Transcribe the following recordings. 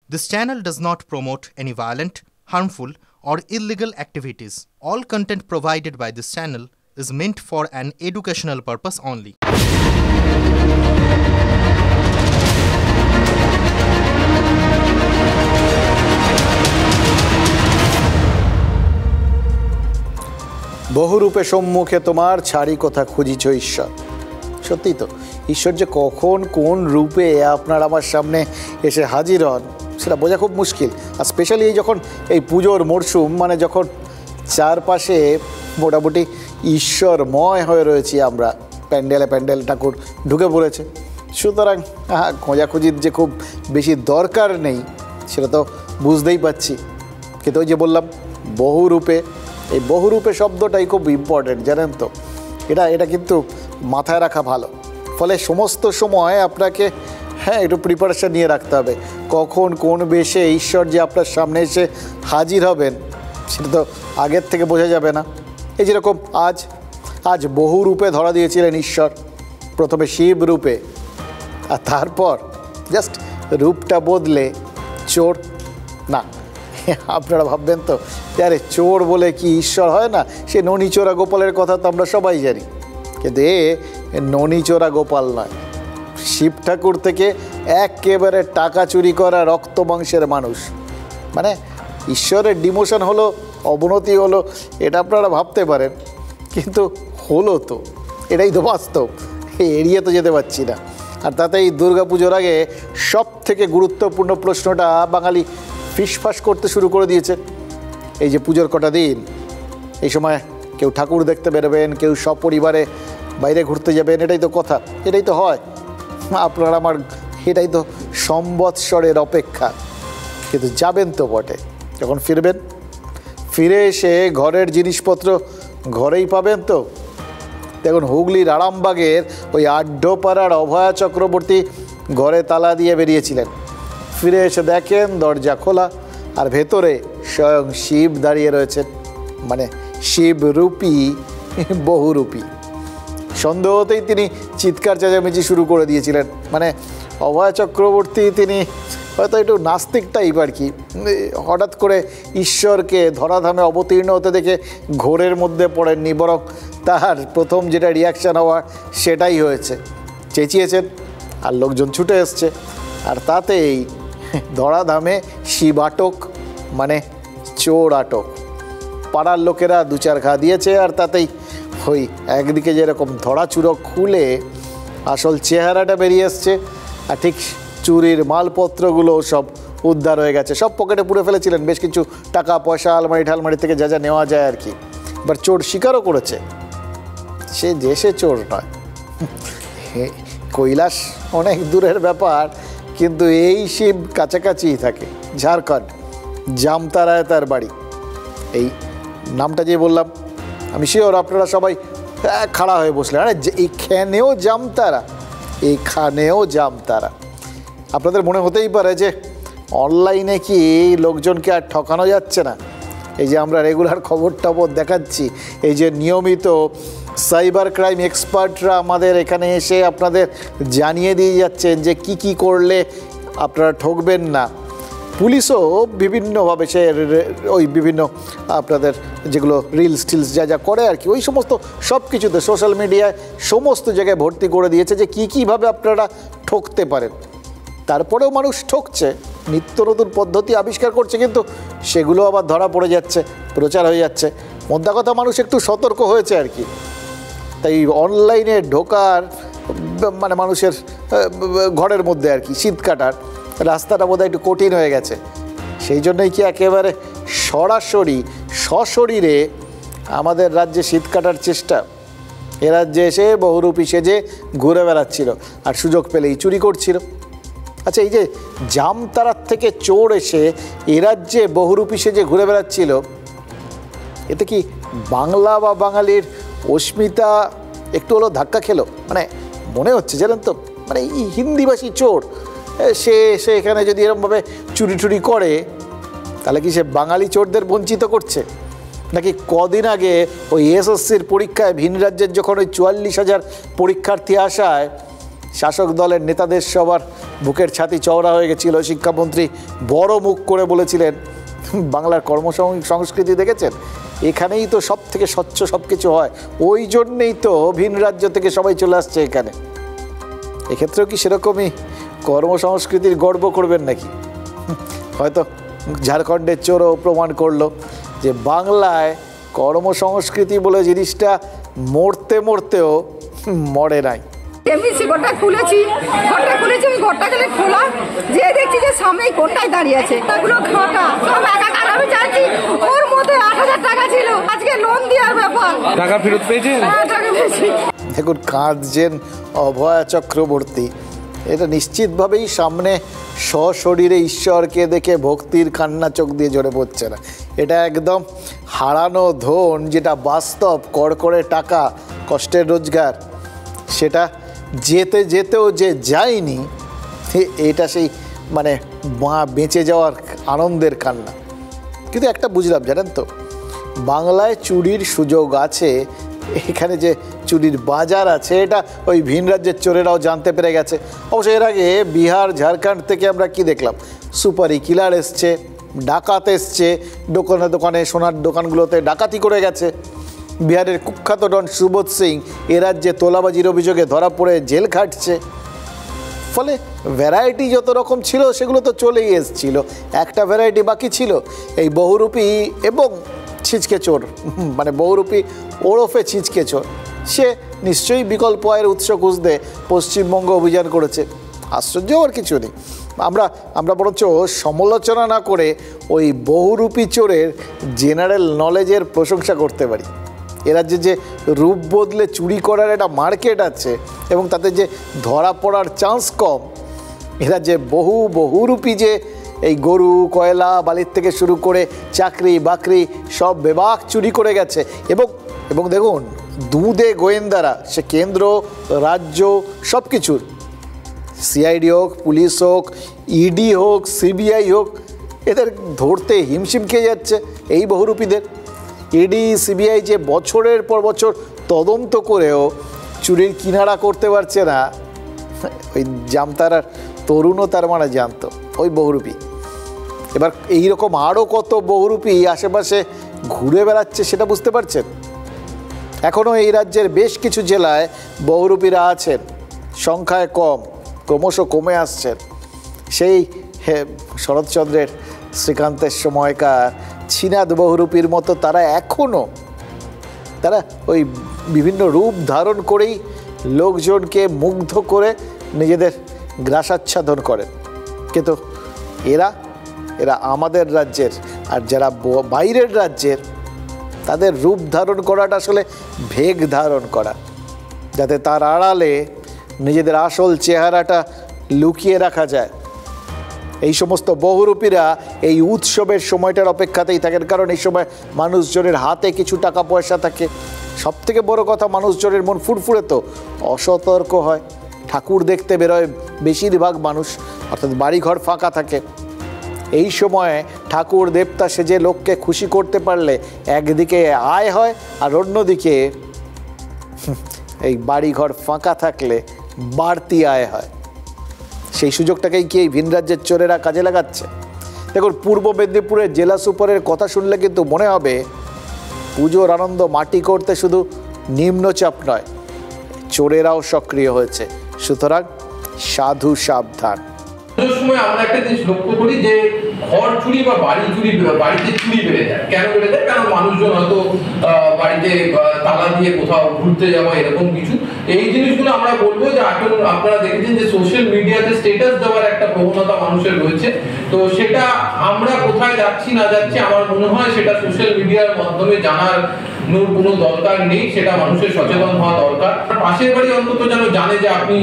This channel does not promote any violent, harmful, or illegal activities. All content provided by this channel is meant for an educational purpose only. বহুরূপে সম্মুখে তোমার ছাড়ি কথা খুঁজিছ ঈশ্বর। সত্যি তো, ঈশ্বর যে কখন কোন রূপে আপনার আমার সামনে এসে হাজির হন সেটা বোঝা খুব মুশকিল। আর স্পেশালি যখন এই পুজোর মরশুম, মানে যখন চারপাশে মোটামুটি ঈশ্বরময় হয়ে রয়েছি আমরা, প্যান্ডেলে প্যান্ডেল ঠাকুর ঢুকে পড়েছে, সুতরাং খোঁজাখুঁজির যে খুব বেশি দরকার নেই সেটা তো বুঝতেই পাচ্ছি। কিন্তু ওই যে বললাম বহুরূপে, এই বহুরূপে শব্দটাই খুব ইম্পর্টেন্ট, জানেন তো। এটা কিন্তু মাথায় রাখা ভালো। ফলে সমস্ত সময় আপনাকে একটু প্রিপারেশান নিয়ে রাখতে হবে। কখন কোন বেশে ঈশ্বর যে আপনার সামনে এসে হাজির হবেন সেটা তো আগের থেকে বোঝা যাবে না। এই যেরকম আজ বহু রূপে ধরা দিয়েছিলেন ঈশ্বর। প্রথমে শিব রূপে, আর তারপর জাস্ট রূপটা বদলে চোর। না, আপনারা ভাববেন তো আরে চোর বলে কি ঈশ্বর হয় না? সে ননীচোরা গোপালের কথা তো আমরা সবাই জানি, কিন্তু ননীচোরা গোপাল নয়। শিব ঠাকুর থেকে একেবারে টাকা চুরি করা রক্ত মাংসের মানুষ। মানে ঈশ্বরের ডিমোশন হলো, অবনতি হলো, এটা আপনারা ভাবতে পারেন, কিন্তু হলো তো, এটাই তো বাস্তব। এড়িয়ে তো যেতে পারছি না। আর তাতে এই দুর্গাপুজোর আগে সব থেকে গুরুত্বপূর্ণ প্রশ্নটা বাঙালি ফিসফাস করতে শুরু করে দিয়েছে। এই যে পুজোর কটা দিন, এই সময় কেউ ঠাকুর দেখতে বেরোবেন, কেউ সপরিবারে বাইরে ঘুরতে যাবেন, এটাই তো কথা, এটাই তো হয় আপনার আমার, এটাই তো সম্বৎসরের অপেক্ষা। কিন্তু যাবেন তো বটে, যখন ফিরবেন, ফিরে এসে ঘরের জিনিসপত্র ঘরেই পাবেন তো। দেখুন হুগলির আরামবাগের ওই আড্ডপাড়ার অভয়া চক্রবর্তী ঘরে তালা দিয়ে বেরিয়েছিলেন। ফিরে এসে দেখেন দরজা খোলা, আর ভেতরে স্বয়ং শিব দাঁড়িয়ে রয়েছেন, মানে শিবরূপী বহুরূপী। সন্দেহ হতেই তিনি চিৎকার চেঁচামেচি শুরু করে দিয়েছিলেন। মানে অভয়া চক্রবর্তী তিনি হয়তো একটু নাস্তিক টাইপ আর কি, হঠাৎ করে ঈশ্বরকে ধরাধামে অবতীর্ণ হতে দেখে ঘোরের মধ্যে পড়েননি, বরং তার প্রথম যেটা রিয়াকশান হওয়ার সেটাই হয়েছে, চেঁচিয়েছেন, আর লোকজন ছুটে এসছে। আর তাতেই ধরাধামে শিব আটক, মানে চোর আটক। পাড়ার লোকেরা দু চার ঘা দিয়েছে, আর তাতেই ওই একদিকে যেরকম ধরাচুরো খুলে আসল চেহারাটা বেরিয়ে এসছে, আর ঠিক চুরির মালপত্রগুলো সব উদ্ধার হয়ে গেছে। সব পকেটে পুরে ফেলেছিলেন বেশ কিছু টাকা পয়সা, আলমারি ঠালমারি থেকে যা যা নেওয়া যায় আর কি। এবার চোর স্বীকারও করেছে সে চোর নয়। কৈলাস অনেক দূরের ব্যাপার, কিন্তু এই শিব কাছাকাছিই থাকে। ঝাড়খণ্ড, জামতারায় তার বাড়ি। এই নামটা যে বললাম, আমি শিওর আপনারা সবাই খাড়া হয়ে বসলেন, আরে এইখানেও জামতারা, এইখানেও জামতারা। আপনাদের মনে হতেই পারে যে অনলাইনে কি লোকজনকে আর ঠকানো যাচ্ছে না? এই যে আমরা রেগুলার খবর টবর দেখাচ্ছি, এই যে নিয়মিত সাইবার ক্রাইম এক্সপার্টরা আমাদের এখানে এসে আপনাদের জানিয়ে দিয়ে যাচ্ছেন যে কি করলে আপনারা ঠকবেন না। পুলিশও বিভিন্নভাবে সে ওই বিভিন্ন আপনাদের যেগুলো রিলস টিলস যা করে আর কি, ওই সমস্ত সব কিছুতে সোশ্যাল মিডিয়ায় সমস্ত জায়গায় ভর্তি করে দিয়েছে যে কীভাবে আপনারা ঠকতে পারেন। তারপরেও মানুষ ঠকছে, নিত্য নতুন পদ্ধতি আবিষ্কার করছে, কিন্তু সেগুলো আবার ধরা পড়ে যাচ্ছে, প্রচার হয়ে যাচ্ছে। মোদ্দা কথা, মানুষ একটু সতর্ক হয়েছে আর কি। তাই অনলাইনে ঢোকার মানে মানুষের ঘরের মধ্যে আর কি শীত কাটার রাস্তাটা বোধহয় একটু কঠিন হয়ে গেছে। সেই জন্যই কি একেবারে সরাসরি সশরীরে আমাদের রাজ্যে শীত কাটার চেষ্টা। এ রাজ্যে এসে বহুরূপী সেজে ঘুরে বেড়াচ্ছিল, আর সুযোগ পেলেই চুরি করছিল। আচ্ছা, এই যে জামতারার থেকে চোর এসে এ রাজ্যে বহুরূপী সেজে ঘুরে বেড়াচ্ছিল, এতে কি বাংলা বা বাঙালির অস্মিতা একটু হলো ধাক্কা খেলো? মানে মনে হচ্ছে, জানেন তো, মানে এই হিন্দিভাষী চোর সে এখানে যদি এরকমভাবে চুরি টুরি করে, তাহলে কি সে বাঙালি চোরদের বঞ্চিত করছে? নাকি কদিন আগে ওই এসএসসির পরীক্ষায় ভিন রাজ্যের যখন ওই 44,000 পরীক্ষার্থী আসায় শাসক দলের নেতাদের সবার বুকের ছাতি চওড়া হয়ে গেছিল। শিক্ষামন্ত্রী বড় মুখ করে বলেছিলেন বাংলার কর্মসংস্কৃতি দেখেছেন, এখানেই তো সব থেকে স্বচ্ছ সব কিছু হয়, ওই জন্যেই তো ভিন রাজ্য থেকে সবাই চলে আসছে এখানে। এক্ষেত্রেও কি সেরকমই কর্মসংস্কৃতির গর্ব করবেন নাকি? হয়তো ঝাড়খণ্ডের চোরও প্রমাণ করলো যে বাংলায় কর্মসংস্কৃতি বলে জিনিসটা মরতে মরতেও মরে নাই। এমবিসি ঘরটা খুলেছি, আমি ঘরটা গেলে খোলা, যে দেখছি যে সামনেই কোনটাই দাঁড়িয়ে আছে, তাগুলো খাটা সব একাকার। আমি চাইছি ওর মধ্যে 8,000 টাকা ছিল, আজকে লোন দেওয়ার ব্যাপার। টাকা ফেরত পেয়েছেন? হ্যাঁ, টাকা পেয়েছি। দেখুন, কাঁদছেন অভয়া চক্রবর্তী, এটা নিশ্চিতভাবেই সামনে সশরীরে ঈশ্বরকে দেখে ভক্তির কান্না চোখ দিয়ে ঝরে পড়ছে না, এটা একদম হারানো ধন, যেটা বাস্তব কড়কড়ে টাকা, কষ্টের রোজগার, সেটা যেতে যেতেও যে যায়নি, এটা সেই মানে বেঁচে যাওয়ার আনন্দের কান্না। কিন্তু একটা বুঝলাম জানেন তো, বাংলায় চুরির সুযোগ আছে, এখানে যে চুরির বাজার আছে এটা ওই ভিন রাজ্যের চোরেরাও জানতে পেরে গেছে। অবশ্য এর আগে বিহার ঝাড়খণ্ড থেকে আমরা কি দেখলাম, সুপারি কিলার এসছে, ডাকাত এসছে, দোকানে দোকানে সোনার দোকানগুলোতে ডাকাতি করে গেছে। বিহারের কুখ্যাত ডন সুবোধ সিং এ রাজ্যে তোলাবাজির অভিযোগে ধরা পড়ে জেল খাটছে। ফলে ভ্যারাইটি যত রকম ছিল সেগুলো তো চলেই এসছিল, একটা ভ্যারাইটি বাকি ছিল এই বহুরূপী এবং ছিচকে চোর, মানে বহুরূপী ওরফে ছিচকে চোর। সে নিশ্চয়ই বিকল্প আয়ের উৎস খুঁজতে পশ্চিমবঙ্গ অভিযান করেছে, আশ্চর্য আর কিছু নেই। আমরা বরঞ্চ সমালোচনা না করে ওই বহুরূপী চোরের জেনারেল নলেজের প্রশংসা করতে পারি। এ রাজ্যে যে রূপ বদলে চুরি করার একটা মার্কেট আছে এবং তাতে যে ধরা পড়ার চান্স কম, এ রাজ্যে বহুরূপী যে এই গরু, কয়লা, বালির থেকে শুরু করে চাকরি বাকরি সব বেবাক চুরি করে গেছে। এবং দেখুন, দুধে গোয়েন্দারা, সে কেন্দ্র রাজ্য সব কিছুর, সিআইডি হোক, পুলিশ হোক, ইডি হোক, সিবিআই হোক, এদের ধরতে হিমশিম খেয়ে যাচ্ছে এই বহুরূপীদের। ইডি সিবিআই যে বছরের পর বছর তদন্ত করেও চুরির কিনারা করতে পারছে না, ওই জামতারার তরুণও তার মানে জানতো ওই বহুরূপী। এবার এইরকম আরও কত বহুরূপী আশেপাশে ঘুরে বেড়াচ্ছে সেটা বুঝতে পারছেন? এখনও এই রাজ্যের বেশ কিছু জেলায় বহুরূপীরা আছেন, সংখ্যায় কম, ক্রমশ কমে আসছেন। সেই শরৎচন্দ্রের শ্রীকান্তের সময়কার ছিনাদ বহুরূপীর মতো তারা ওই বিভিন্ন রূপ ধারণ করেই লোকজনকে মুগ্ধ করে নিজেদের গ্রাসাচ্ছাদন করেন। কিন্তু এরা আমাদের রাজ্যের, আর যারা বাইরের রাজ্যের, তাদের রূপ ধারণ করাটা আসলে ভেগ ধারণ করা, যাতে তার আড়ালে নিজেদের আসল চেহারাটা লুকিয়ে রাখা যায়। এই সমস্ত বহুরূপীরা এই উৎসবের সময়টার অপেক্ষাতেই থাকেন, কারণ এই সময় মানুষজনের হাতে কিছু টাকা পয়সা থাকে। সবথেকে বড় কথা, মানুষজনের মন ফুরফুরে তো অসতর্ক হয়। ঠাকুর দেখতে বেরোয় বেশিরভাগ মানুষ, অর্থাৎ বাড়িঘর ফাঁকা থাকে। এই সময়ে ঠাকুর দেবতা সেজে লোককে খুশি করতে পারলে একদিকে আয় হয়, আর অন্যদিকে এই বাড়িঘর ফাঁকা থাকলে বাড়তি আয় হয়। সেই সুযোগটাকেই কি এই ভিন রাজ্যের চোরেরা কাজে লাগাচ্ছে? দেখুন, পূর্ব মেদিনীপুরের জেলা সুপারের কথা শুনলে কিন্তু মনে হবে পুজোর আনন্দ মাটি করতে শুধু নিম্নচাপ নয়, চোরেরাও সক্রিয় হয়েছে। সুতরাং সাধু সাবধান। সময় আমরা একটা জিনিস লক্ষ্য করি যে ঘর চুরি বা বাড়িতে চুরি বেড়ে যায়। কেন বেড়ে যায়? কারণ মানুষজন হয়তো বাড়িতে তালা দিয়ে কোথাও ঘুরতে যাওয়া, এরকম কিছু। এই জিনিসগুলো আমরা বলবো যে এখন আপনারা দেখেছেন যে সোশ্যাল মিডিয়াতে স্ট্যাটাস দেওয়ার একটা প্রবণতা মানুষের রয়েছে। তো সেটা আমরা কোথায় যাচ্ছি না যাচ্ছি, আমার মনে হয় সেটা সোশ্যাল মিডিয়ার মাধ্যমে জানার কোনো দরকার নেই, সেটা মানুষের সচেতন হওয়া দরকার। পাশের বাড়ি অন্তত যেন জানে যে আপনি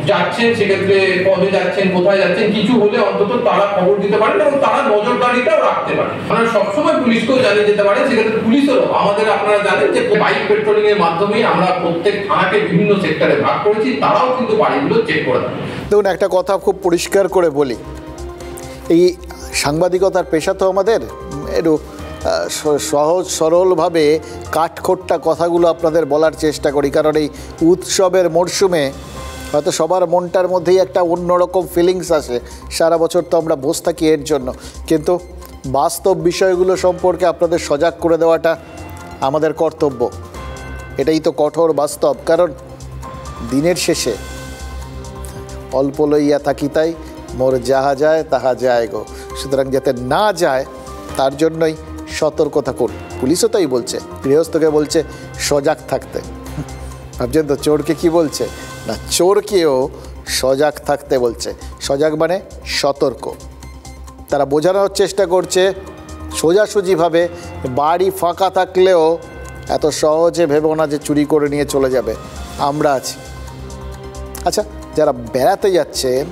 যাচ্ছেন, সেক্ষেত্রে কবে যাচ্ছেন, কোথায় যাচ্ছেন, কিছু হলে অন্তত তারা খবর দিতে পারেন এবং তারা নজরদারিটাও রাখতে পারে। আমরা সবসময় পুলিশকেও জানিয়ে যেতে পারে, সেক্ষেত্রে পুলিশেরও আমাদের, আপনারা জানেন যে বাইক পেট্রোলিং এর মাধ্যমে আমরা প্রত্যেক থানাকে বিভিন্ন সেক্টরে ভাগ করেছি, তারাও কিন্তু বাড়িগুলো চেক করে দেয়। দেখুন, একটা কথা খুব পরিষ্কার করে বলি, এই সাংবাদিকতার পেশা তো আমাদের একটু সহজ সরলভাবে কাঠখোট্টা কথাগুলো আপনাদের বলার চেষ্টা করি, কারণ এই উৎসবের মরশুমে হয়তো সবার মনটার মধ্যেই একটা অন্যরকম ফিলিংস আসে, সারা বছর তো আমরা বসে থাকি এর জন্য, কিন্তু বাস্তব বিষয়গুলো সম্পর্কে আপনাদের সজাগ করে দেওয়াটা আমাদের কর্তব্য। এটাই তো কঠোর বাস্তব, কারণ দিনের শেষে অল্প লইয়া থাকি তাই মোর যাহা যায় তাহা যায় গো। সুতরাং যাতে না যায় তার জন্যই সতর্ক থাকুন। পুলিশও তাই বলছে, গৃহস্থকে বলছে সজাগ থাকতে। ভাবছেন তো চোরকে কি বলছে? না, চোরকেও সজাগ থাকতে বলছে। সজাগ মানে সতর্ক। তারা বোঝানোর চেষ্টা করছে সোজাসুজিভাবে, বাড়ি ফাঁকা থাকলেও এত সহজে ভেবো না যে চুরি করে নিয়ে চলে যাবে, আমরা আছি। আচ্ছা, যারা বেড়াতে যাচ্ছেন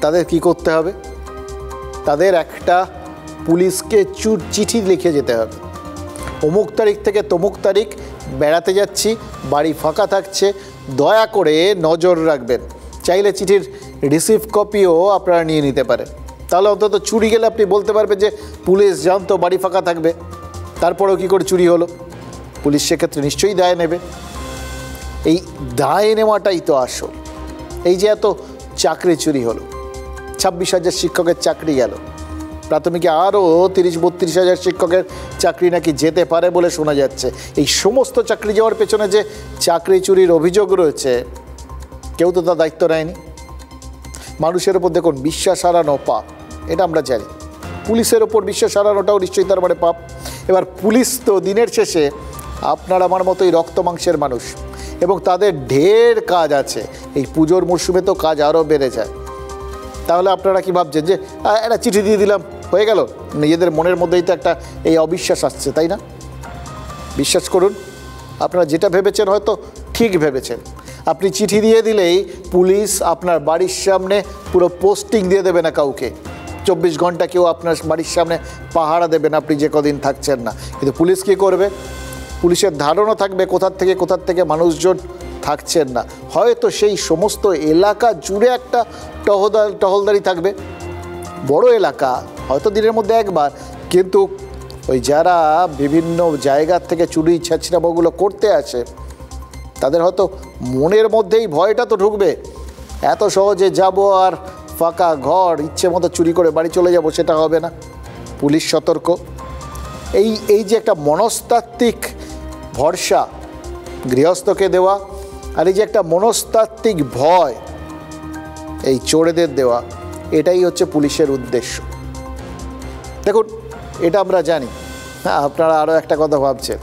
তাদের কি করতে হবে? তাদের একটা পুলিশকে চিঠি লিখে যেতে হবে, অমুক তারিখ থেকে তমুক তারিখ বেড়াতে যাচ্ছি, বাড়ি ফাঁকা থাকছে, দয়া করে নজর রাখবেন। চাইলে চিঠির রিসিভ কপিও আপনারা নিয়ে নিতে পারেন, তাহলে অন্তত চুরি গেলে আপনি বলতে পারবেন যে পুলিশ জানতো বাড়ি ফাঁকা থাকবে, তারপরেও কী করে চুরি হলো। পুলিশ সেক্ষেত্রে নিশ্চয়ই দায় নেবে। এই দায় নেওয়াটাই তো আসল। এই যে এত চাকরি চুরি হলো, 26,000 শিক্ষকের চাকরি গেল, প্রাথমিকে আরও 30-32,000 শিক্ষকের চাকরি নাকি যেতে পারে বলে শোনা যাচ্ছে। এই সমস্ত চাকরি যাওয়ার পেছনে যে চাকরি চুরির অভিযোগ রয়েছে, কেউ তো তার দায়িত্ব নেয়নি। মানুষের ওপর দেখুন বিশ্বাস হারানো পাপ, এটা আমরা জানি। পুলিশের ওপর বিশ্বাস হারানোটাও নিশ্চয়ই তার মানে পাপ। এবার পুলিশ তো দিনের শেষে আপনার আমার মতোই রক্ত মাংসের মানুষ, এবং তাদের ঢের কাজ আছে। এই পুজোর মরশুমে তো কাজ আরও বেড়ে যায়। তাহলে আপনারা কি ভাবছেন যে একটা চিঠি দিয়ে দিলাম হয়ে গেল? নিজেদের মনের মধ্যেই তো একটা এই অবিশ্বাস আসছে, তাই না? বিশ্বাস করুন, আপনারা যেটা ভেবেছেন হয়তো ঠিক ভেবেছেন। আপনি চিঠি দিয়ে দিলেই পুলিশ আপনার বাড়ির সামনে পুরো পোস্টিং দিয়ে দেবে না কাউকে, 24 ঘন্টা কেউ আপনার বাড়ির সামনে পাহারা দেবে না আপনি যে কদিন থাকছেন না। কিন্তু পুলিশ কী করবে? পুলিশের ধারণা থাকবে কোথার থেকে মানুষজন থাকছেন না, হয়তো সেই সমস্ত এলাকা জুড়ে একটা টহলদারি থাকবে। বড় এলাকা, হয়তো দিনের মধ্যে একবার, কিন্তু ওই যারা বিভিন্ন জায়গার থেকে চুরি ছেঁচড়ামোগুলো করতে আসে, তাদের হয়তো মনের মধ্যেই ভয়টা তো ঢুকবে, এত সহজে যাব আর ফাঁকা ঘর ইচ্ছে মতো চুরি করে বাড়ি চলে যাব, সেটা হবে না। পুলিশ সতর্ক। এই যে একটা মনস্তাত্ত্বিক ভরসা গৃহস্থকে দেওয়া, আর এই যে একটা মনস্তাত্ত্বিক ভয় এই চোরেদের দেওয়া, এটাই হচ্ছে পুলিশের উদ্দেশ্য। দেখুন, এটা আমরা জানি। হ্যাঁ, আপনারা আরও একটা কথা ভাবছেন,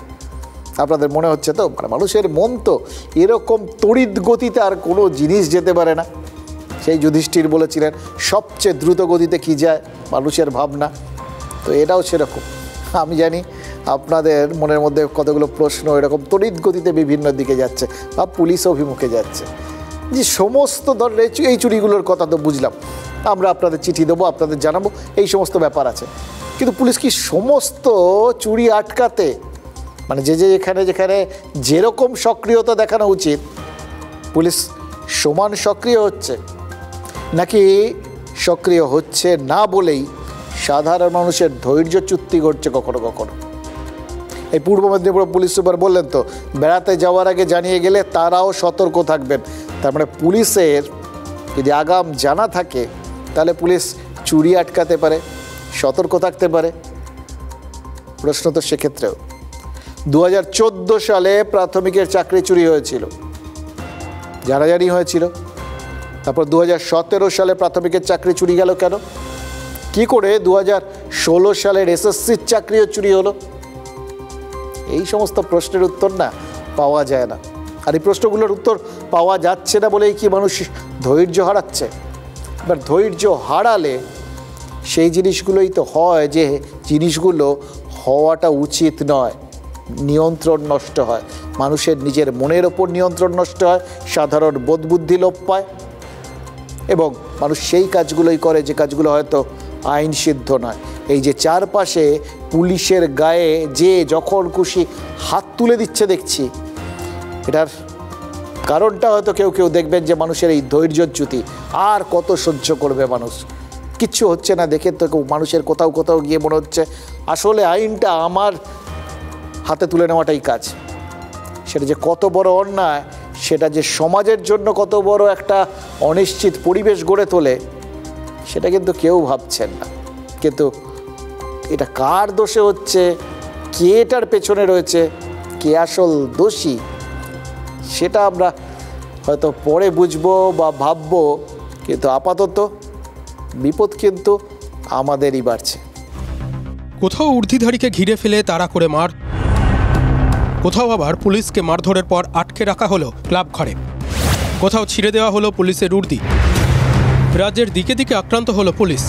আপনাদের মনে হচ্ছে তো মানুষের মন তো এরকম তড়িৎ গতিতে আর কোনো জিনিস যেতে পারে না। সেই যুধিষ্ঠির বলেছিলেন সবচেয়ে দ্রুত গতিতে কী যায়? মানুষের ভাবনা। তো এটাও সেরকম। আমি জানি আপনাদের মনের মধ্যে কতগুলো প্রশ্ন এরকম তড়িৎ গতিতে বিভিন্ন দিকে যাচ্ছে, বা পুলিশ অভিমুখে যাচ্ছে। যে সমস্ত ধরনের এই চুরিগুলোর কথা তো বুঝলাম, আমরা আপনাদের চিঠি দেবো, আপনাদের জানাবো, এই সমস্ত ব্যাপার আছে। কিন্তু পুলিশ কি সমস্ত চুরি আটকাতে, মানে যেখানে যেরকম সক্রিয়তা দেখানো উচিত, পুলিশ সমান সক্রিয় হচ্ছে? নাকি সক্রিয় হচ্ছে না বলেই সাধারণ মানুষের ধৈর্যচ্যুতি ঘটছে কখনো কখনো? এই পূর্ব মেদিনীপুর পুলিশ সুপার বললেন তো, বেড়াতে যাওয়ার আগে জানিয়ে গেলে তারাও সতর্ক থাকবেন। তার মানে পুলিশের যদি আগাম জানা থাকে, তাহলে পুলিশ চুরি আটকাতে পারে, সতর্ক থাকতে পারে। প্রশ্ন তো সেক্ষেত্রেও, 2014 সালে প্রাথমিকের চাকরি চুরি হয়েছিল, জানাজানি হয়েছিল। তারপর 2017 সালে প্রাথমিকের চাকরি চুরি গেল কেন? কি করে 2016 সালের এসএসসির চাকরিও চুরি হলো? এই সমস্ত প্রশ্নের উত্তর না পাওয়া যায় না। আর এই প্রশ্নগুলোর উত্তর পাওয়া যাচ্ছে না বলেই কি মানুষ ধৈর্য হারাচ্ছে? এবার ধৈর্য হারালে সেই জিনিসগুলোই তো হয় যে জিনিসগুলো হওয়াটা উচিত নয়, নিয়ন্ত্রণ নষ্ট হয়, মানুষের নিজের মনের ওপর নিয়ন্ত্রণ নষ্ট হয়, সাধারণ বোধবুদ্ধি লোপ পায়, এবং মানুষ সেই কাজগুলোই করে যে কাজগুলো হয়তো আইন সিদ্ধ নয়। এই যে চারপাশে পুলিশের গায়ে যে যখন খুশি হাত তুলে দিচ্ছে দেখছি, এটার কারণটা হয়তো কেউ দেখবেন যে মানুষের এই ধৈর্যচ্যুতি। আর কত সহ্য করবে মানুষ? কিচ্ছু হচ্ছে না দেখে তো মানুষের কোথাও গিয়ে মনে হচ্ছে আসলে আইনটা আমার হাতে তুলে নেওয়াটাই কাজ। সেটা যে কত বড় অন্যায় সেটা যে সমাজের জন্য কত বড় একটা অনিশ্চিত পরিবেশ গড়ে তোলে সেটা কিন্তু কেউ ভাবছেন না। কিন্তু এটা কার দোষে হচ্ছে, কে এটার পেছনে রয়েছে, কে আসল দোষী, সেটা আমরা হয়তো পরে বুঝবো বা ভাববো, কিন্তু আপাতত বিপদ কিন্তু আমাদেরই বাড়ছে। কোথাও ঊর্ধ্বধারীকে ঘিরে ফেলে তাড়া করে মার, কোথাও আবার পুলিশকে মারধরের পর আটকে রাখা হলো ক্লাব ঘরে, কোথাও ছিঁড়ে দেওয়া হলো পুলিশের উর্দি। রাজ্যের দিকে দিকে আক্রান্ত হলো পুলিশ।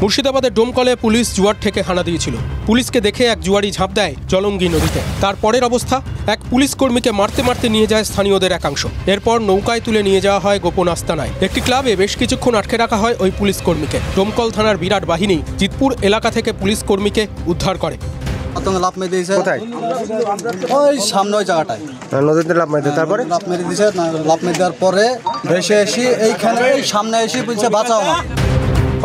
মুর্শিদাবাদের ডোমকলে পুলিশ জুয়ার থেকে হানা দিয়েছিল। পুলিশকে দেখে এক জুয়ারি ঝাঁপ দেয় জলঙ্গি নদীতে। তারপরের অবস্থা, এক পুলিশ কর্মীকে মারতে মারতে নিয়ে যায় স্থানীয়দের একাংশ। এরপর নৌকায় তুলে নিয়ে যাওয়া হয় গোপন আস্তানায়। একটি ক্লাবে বেশ কিছুক্ষণ আটকে রাখা হয় ওই পুলিশ কর্মীকে। ডোমকল থানার বিরাট বাহিনী জিতপুর এলাকা থেকে পুলিশ কর্মীকে উদ্ধার করে। লাভ মেরে দিয়েছে কোথায়? ওই সামনে ওই জায়গাটায় নদীতে লাভ মেরে দিয়েছে। তারপরে লাভ মেরে দিয়েছে, লাভ মেরে দেওয়ার পরে ভেসে এসে এইখানে সামনে এসে বলছে বাঁচাও না।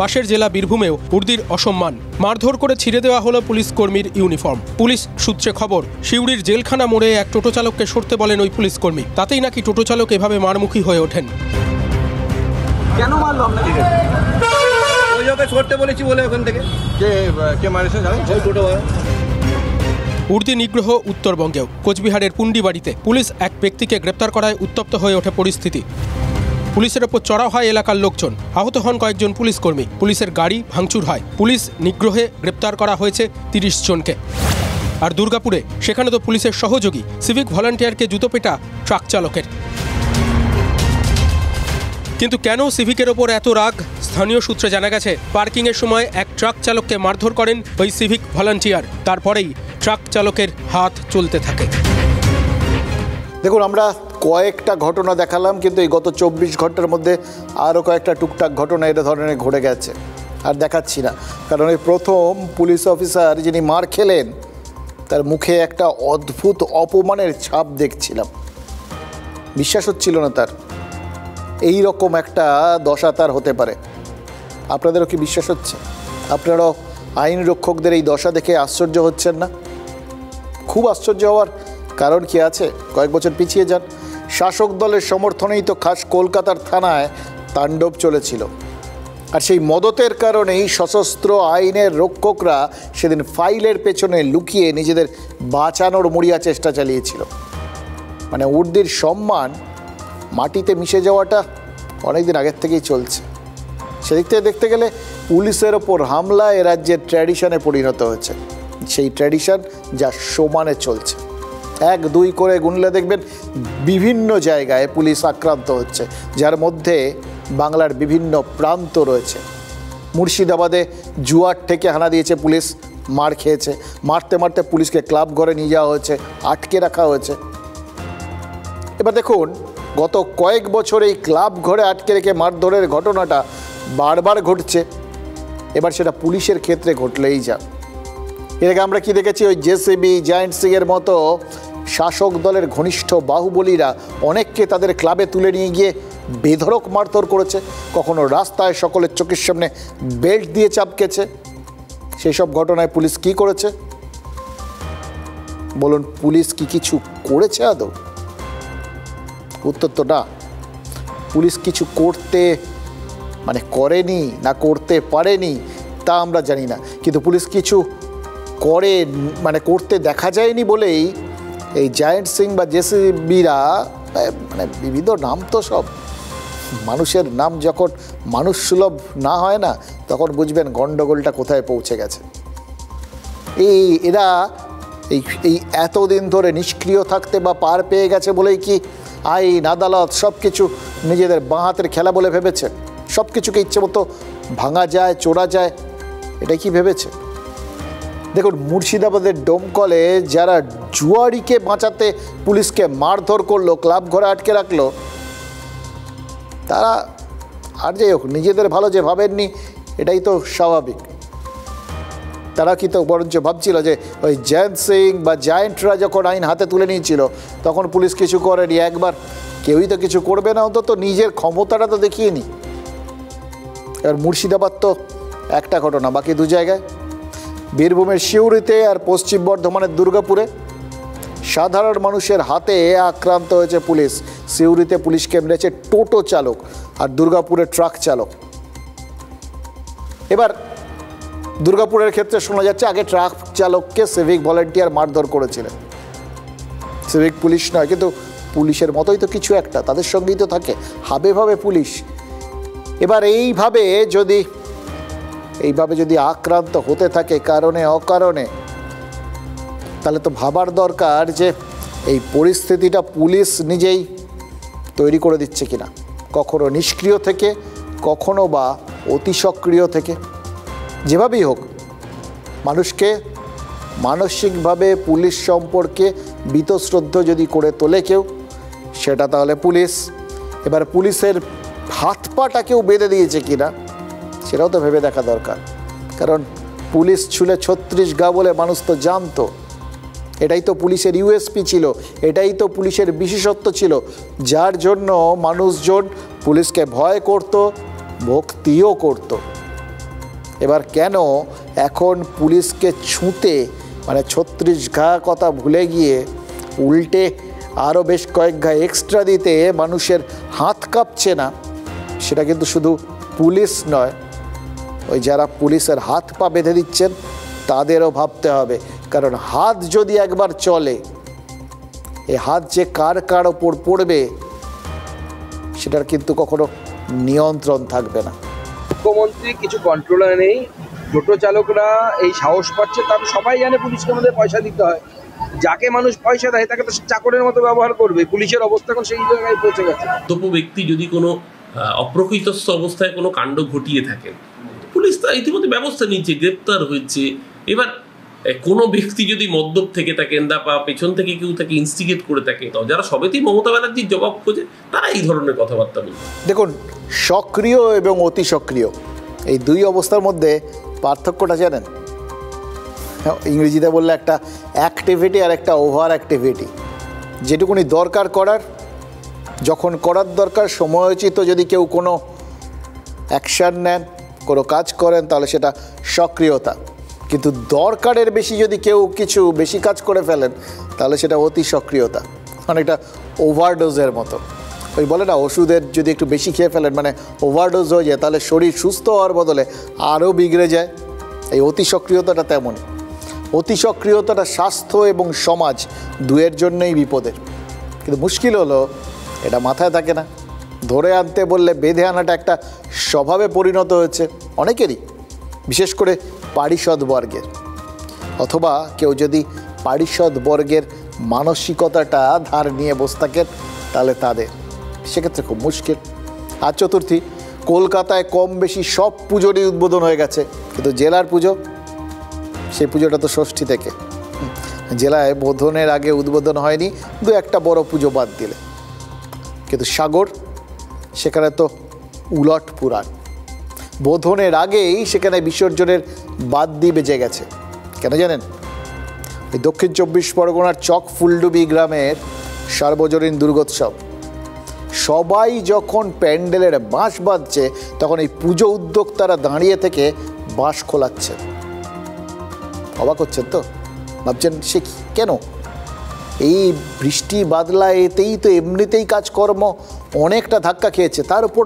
পাশের জেলা বীরভূমেও উর্দির অসম্মান, মারধর করে ছিঁড়ে দেওয়া হলো পুলিশ কর্মীর ইউনিফর্ম। পুলিশ সূত্রে খবর, সিউড়ির জেলখানা মোড়ে এক টোটো চালককে সরতে বলেন ওই পুলিশ কর্মী। তাতেই নাকি টোটো চালক এভাবে মারমুখী হয়ে ওঠেন। কেন মারলো আপনাকে? ওই জায়গায় সরতে বলেছি বলে ওখান থেকে কে মারেছে জানেন? ওই টোটো। উর্দি নিগ্রহ উত্তরবঙ্গেও কোচবিহারের পুন্ডিবাড়িতে পুলিশ এক ব্যক্তিকে গ্রেপ্তার করায় উত্তপ্ত হয়ে ওঠে পরিস্থিতি। পুলিশের ওপর চড়াও হয় এলাকার লোকজন, আহত হন কয়েকজন পুলিশ কর্মী, পুলিশের গাড়ি ভাঙচুর হয়। পুলিশ নিগ্রহে গ্রেপ্তার করা হয়েছে 30 জনকে। আর দুর্গাপুরে সেখানে তো পুলিশের সহযোগী সিভিক ভলান্টিয়ারকে জুতো পেটা ট্রাক চালকের। কিন্তু কেন সিভিকের ওপর এত রাগ? স্থানীয় সূত্রে জানা গেছে, পার্কিংয়ের সময় এক ট্রাক চালককে মারধর করেন ওই সিভিক ভলান্টিয়ার। তারপরেই ট্রাক চালকের হাত চলতে থাকে। দেখুন, আমরা কয়েকটা ঘটনা দেখালাম, কিন্তু এই গত 24 ঘন্টার মধ্যে আরও কয়েকটা টুকটাক ঘটনা এটা ধরনের ঘটে গেছে, আর দেখাচ্ছি না। কারণ এই প্রথম পুলিশ অফিসার যিনি মার খেলেন, তার মুখে একটা অদ্ভুত অপমানের ছাপ দেখছিলাম। বিশ্বাস হচ্ছিল না তার এই রকম একটা দশা তার হতে পারে। আপনাদেরও কি বিশ্বাস হচ্ছে? আপনারাও আইন রক্ষকদের এই দশা দেখে আশ্চর্য হচ্ছেন না? খুব আশ্চর্য হওয়ার কারণ কি আছে? কয়েক বছর পিছিয়ে যান। শাসক দলের সমর্থনেই তো খাস কলকাতার থানায় তাণ্ডব চলেছিল, আর সেই মদতের কারণেই সশস্ত্র আইনের রক্ষকরা সেদিন ফাইলের পেছনে লুকিয়ে নিজেদের বাঁচানোর মরিয়া চেষ্টা চালিয়েছিল। মানে উর্দির সম্মান মাটিতে মিশে যাওয়াটা অনেকদিন আগের থেকেই চলছে। সেদিক থেকে দেখতে গেলে পুলিশের ওপর হামলা এ রাজ্যের ট্র্যাডিশনে পরিণত হয়েছে। সেই ট্র্যাডিশন যা সমানে চলছে, 1-2 করে গুনলে দেখবেন বিভিন্ন জায়গায় পুলিশ আক্রান্ত হচ্ছে, যার মধ্যে বাংলার বিভিন্ন প্রান্ত রয়েছে। মুর্শিদাবাদে জুয়ার থেকে হানা দিয়েছে পুলিশ, মার খেয়েছে, মারতে মারতে পুলিশকে ক্লাব ঘরে নিয়ে যাওয়া হয়েছে, আটকে রাখা হয়েছে। এবার দেখুন, গত কয়েক বছর এই ক্লাব ঘরে আটকে রেখে মারধরের ঘটনাটা বারবার ঘটছে। এবার সেটা পুলিশের ক্ষেত্রে ঘটলেই যা। এর আগে আমরা কি দেখেছি? ওই জেসিবি, জায়েন্ট সিংয়ের মতো শাসক দলের ঘনিষ্ঠ বাহুবলীরা অনেককে তাদের ক্লাবে তুলে নিয়ে গিয়ে বেধড়ক মারধর করেছে, কখনো রাস্তায় সকলের চোখের সামনে বেল্ট দিয়ে চাপকেছে। সেই সব ঘটনায় পুলিশ কি করেছে বলুন? পুলিশ কি কিছু করেছে আদৌ? উত্তর তো না। পুলিশ কিছু করেনি না করতে পারেনি তা আমরা জানি না, কিন্তু পুলিশ কিছু করতে দেখা যায়নি বলেই এই জায়েন্ট সিং বা জেসিবিরা, বিবিধ নাম তো সব, মানুষের নাম যখন মানুষ সুলভ না হয় না, তখন বুঝবেন গন্ডগোলটা কোথায় পৌঁছে গেছে। এরা এই এতদিন ধরে নিষ্ক্রিয় থাকতে বা পার পেয়ে গেছে বলেই কি আইন, আদালত সব কিছু নিজেদের বাঁ হাতের খেলা বলে ভেবেছে? সব কিছুকে ইচ্ছে মতো ভাঙা যায়, চোরা যায়, এটাই কি ভেবেছে? দেখুন, মুর্শিদাবাদের ডোমকলে যারা জুয়ারিকে বাঁচাতে পুলিশকে মারধর করলো, ক্লাব ঘরে আটকে রাখলো, তারা আর যাই হোক নিজেদের ভালো যে ভাবেননি, এটাই তো স্বাভাবিক। তারা কি তো বরঞ্চ ভাবছিল যে ওই জয়েন্ট সিং বা জায়েন্টরা যখন আইন হাতে তুলে নিয়েছিল তখন পুলিশ কিছু করেনি, একবার কেউই তো কিছু করবে না, অন্তত নিজের ক্ষমতাটা তো দেখিয়ে নি। এবার মুর্শিদাবাদ তো একটা ঘটনা, বাকি 2 জায়গায়, বীরভূমের সিউড়িতে আর পশ্চিম বর্ধমানের দুর্গাপুরে সাধারণ মানুষের হাতে আক্রান্ত হয়েছে পুলিশ। সিউড়িতে পুলিশকে মেরেছে টোটো চালক আর দুর্গাপুরের ট্রাক চালক। এবার দুর্গাপুরের ক্ষেত্রে শোনা যাচ্ছে আগে ট্রাক চালককে সিভিক ভলেন্টিয়ার মারধর করেছিলেন, সিভিক পুলিশ নয়, কিন্তু পুলিশের মতোই তো কিছু একটা, তাদের সঙ্গেই তো থাকে হাবে ভাবে পুলিশ। এবার এইভাবে যদি আক্রান্ত হতে থাকে কারণে অকারণে, তাহলে তো ভাবার দরকার যে এই পরিস্থিতিটা পুলিশ নিজেই তৈরি করে দিচ্ছে কিনা, কখনো নিষ্ক্রিয় থেকে, কখনো বা অতি সক্রিয় থেকে। যেভাবেই হোক, মানুষকে মানসিকভাবে পুলিশ সম্পর্কে বীতশ্রদ্ধ যদি করে তোলে কেউ, সেটা তাহলে পুলিশ। এবার পুলিশের হাত পাটা কেউ বেঁধে দিয়েছে কিনা সেটাও তো ভেবে দেখা দরকার, কারণ পুলিশ ছুলে 36 গা বলে মানুষ তো জানতো। এটাই তো পুলিশের ইউএসপি ছিল, এটাই তো পুলিশের বিশেষত্ব ছিল, যার জন্য মানুষজন পুলিশকে ভয় করত, ভক্তিও করত। এবার কেন এখন পুলিশকে ছুঁতে মানে 36 ঘা কথা ভুলে গিয়ে উল্টে আরও বেশ কয়েক ঘা এক্সট্রা দিতে মানুষের হাত কাঁপছে না? সেটা কিন্তু শুধু পুলিশ নয়, ওই যারা পুলিশের হাত পা বেঁধে দিচ্ছেন তাদেরও ভাবতে হবে, কারণ হাত যদি একবার চলে, এই হাত যে কার কার ওপর পড়বে সেটার কিন্তু কখনো নিয়ন্ত্রণ থাকবে না। মুখ্যমন্ত্রী কিছু কন্ট্রোলার নেই, টোটো চালকরা এই সাহস পাচ্ছে, তারা সবাই জানে পুলিশকে আমাদের পয়সা দিতে হয়, যাকে মানুষ পয়সা দেয় তাকে তো চাকরের মতো ব্যবহার করবে। পুলিশের অবস্থা এখন সেই জায়গায় পৌঁছে গেছে। তবু ব্যক্তি যদি কোনো অপ্রকৃতস্থ অবস্থায় কোনো কাণ্ড ঘটিয়ে থাকেন, পুলিশ তা ইতিমধ্যে ব্যবস্থা নিচ্ছে, গ্রেপ্তার হয়েছে। এবার কোনো ব্যক্তি যদি মদ্যপ থেকে থাকেন বা পেছন থেকে কেউ তাকে ইনস্টিগেট করে থাকে, তো যারা সবেতেই মমতা ব্যানার্জির জবাব খোঁজে তারা এই ধরনের কথাবার্তা বলে। দেখুন, সক্রিয় এবং অতি সক্রিয় এই দুই অবস্থার মধ্যে পার্থক্যটা জানেন? ইংরেজিতে বললে একটা অ্যাক্টিভিটি আর একটা ওভার অ্যাক্টিভিটি। যেটুকুনি দরকার করার, যখন করার দরকার সময়োচিত যদি কেউ কোনো অ্যাকশান নেন, কোনো কাজ করেন, তাহলে সেটা সক্রিয়তা। কিন্তু দরকারের বেশি যদি কেউ কিছু বেশি কাজ করে ফেলেন, তাহলে সেটা অতি সক্রিয়তা, অনেকটা ওভারডোজের মতো। ওই বলে না, ওষুধের যদি একটু বেশি খেয়ে ফেলেন মানে ওভারডোজ হয়ে যায়, তাহলে শরীর সুস্থ হওয়ার বদলে আরও বিগড়ে যায়। এই অতি সক্রিয়তাটা তেমনই। অতি সক্রিয়তাটা স্বাস্থ্য এবং সমাজ দুয়ের জন্যই বিপদের। কিন্তু মুশকিল হলো এটা মাথায় থাকে না, ধরে আনতে বললে বেঁধে আনাটা একটা স্বভাবে পরিণত হয়েছে অনেকেরই, বিশেষ করে পারিষদ বর্গের। অথবা কেউ যদি পারিষদ বর্গের মানসিকতাটা ধার নিয়ে বসে থাকেন, তাহলে তাদের সেক্ষেত্রে খুব মুশকিল। আর চতুর্থী, কলকাতায় কম বেশি সব পুজোরই উদ্বোধন হয়ে গেছে, কিন্তু জেলার পুজো, সেই পুজোটা তো ষষ্ঠী থেকে। জেলায় বোধনের আগে উদ্বোধন হয়নি, দু একটা বড় পুজো বাদ দিলে। কিন্তু সাগর, সেখানে তো উলট পুরাণ, বোধনের আগেই সেখানে বিসর্জনের বাদ্যি বেজে গেছে। কেন জানেন? ওই দক্ষিণ 24 পরগনার চক ফুলডুবি গ্রামের সার্বজনীন দুর্গোৎসব। সবাই যখন প্যান্ডেলের বাঁশ বাঁধছে, তখন এই পুজো উদ্যোক্তারা দাঁড়িয়ে থেকে বাঁশ খোলাচ্ছেন। অবাক হচ্ছেন তো, ভাবছেন সে কেন? এই বৃষ্টি বাদলা এতেই তো এমনিতেই কাজকর্ম অনেকটা ধাক্কা খেয়েছে, তার উপর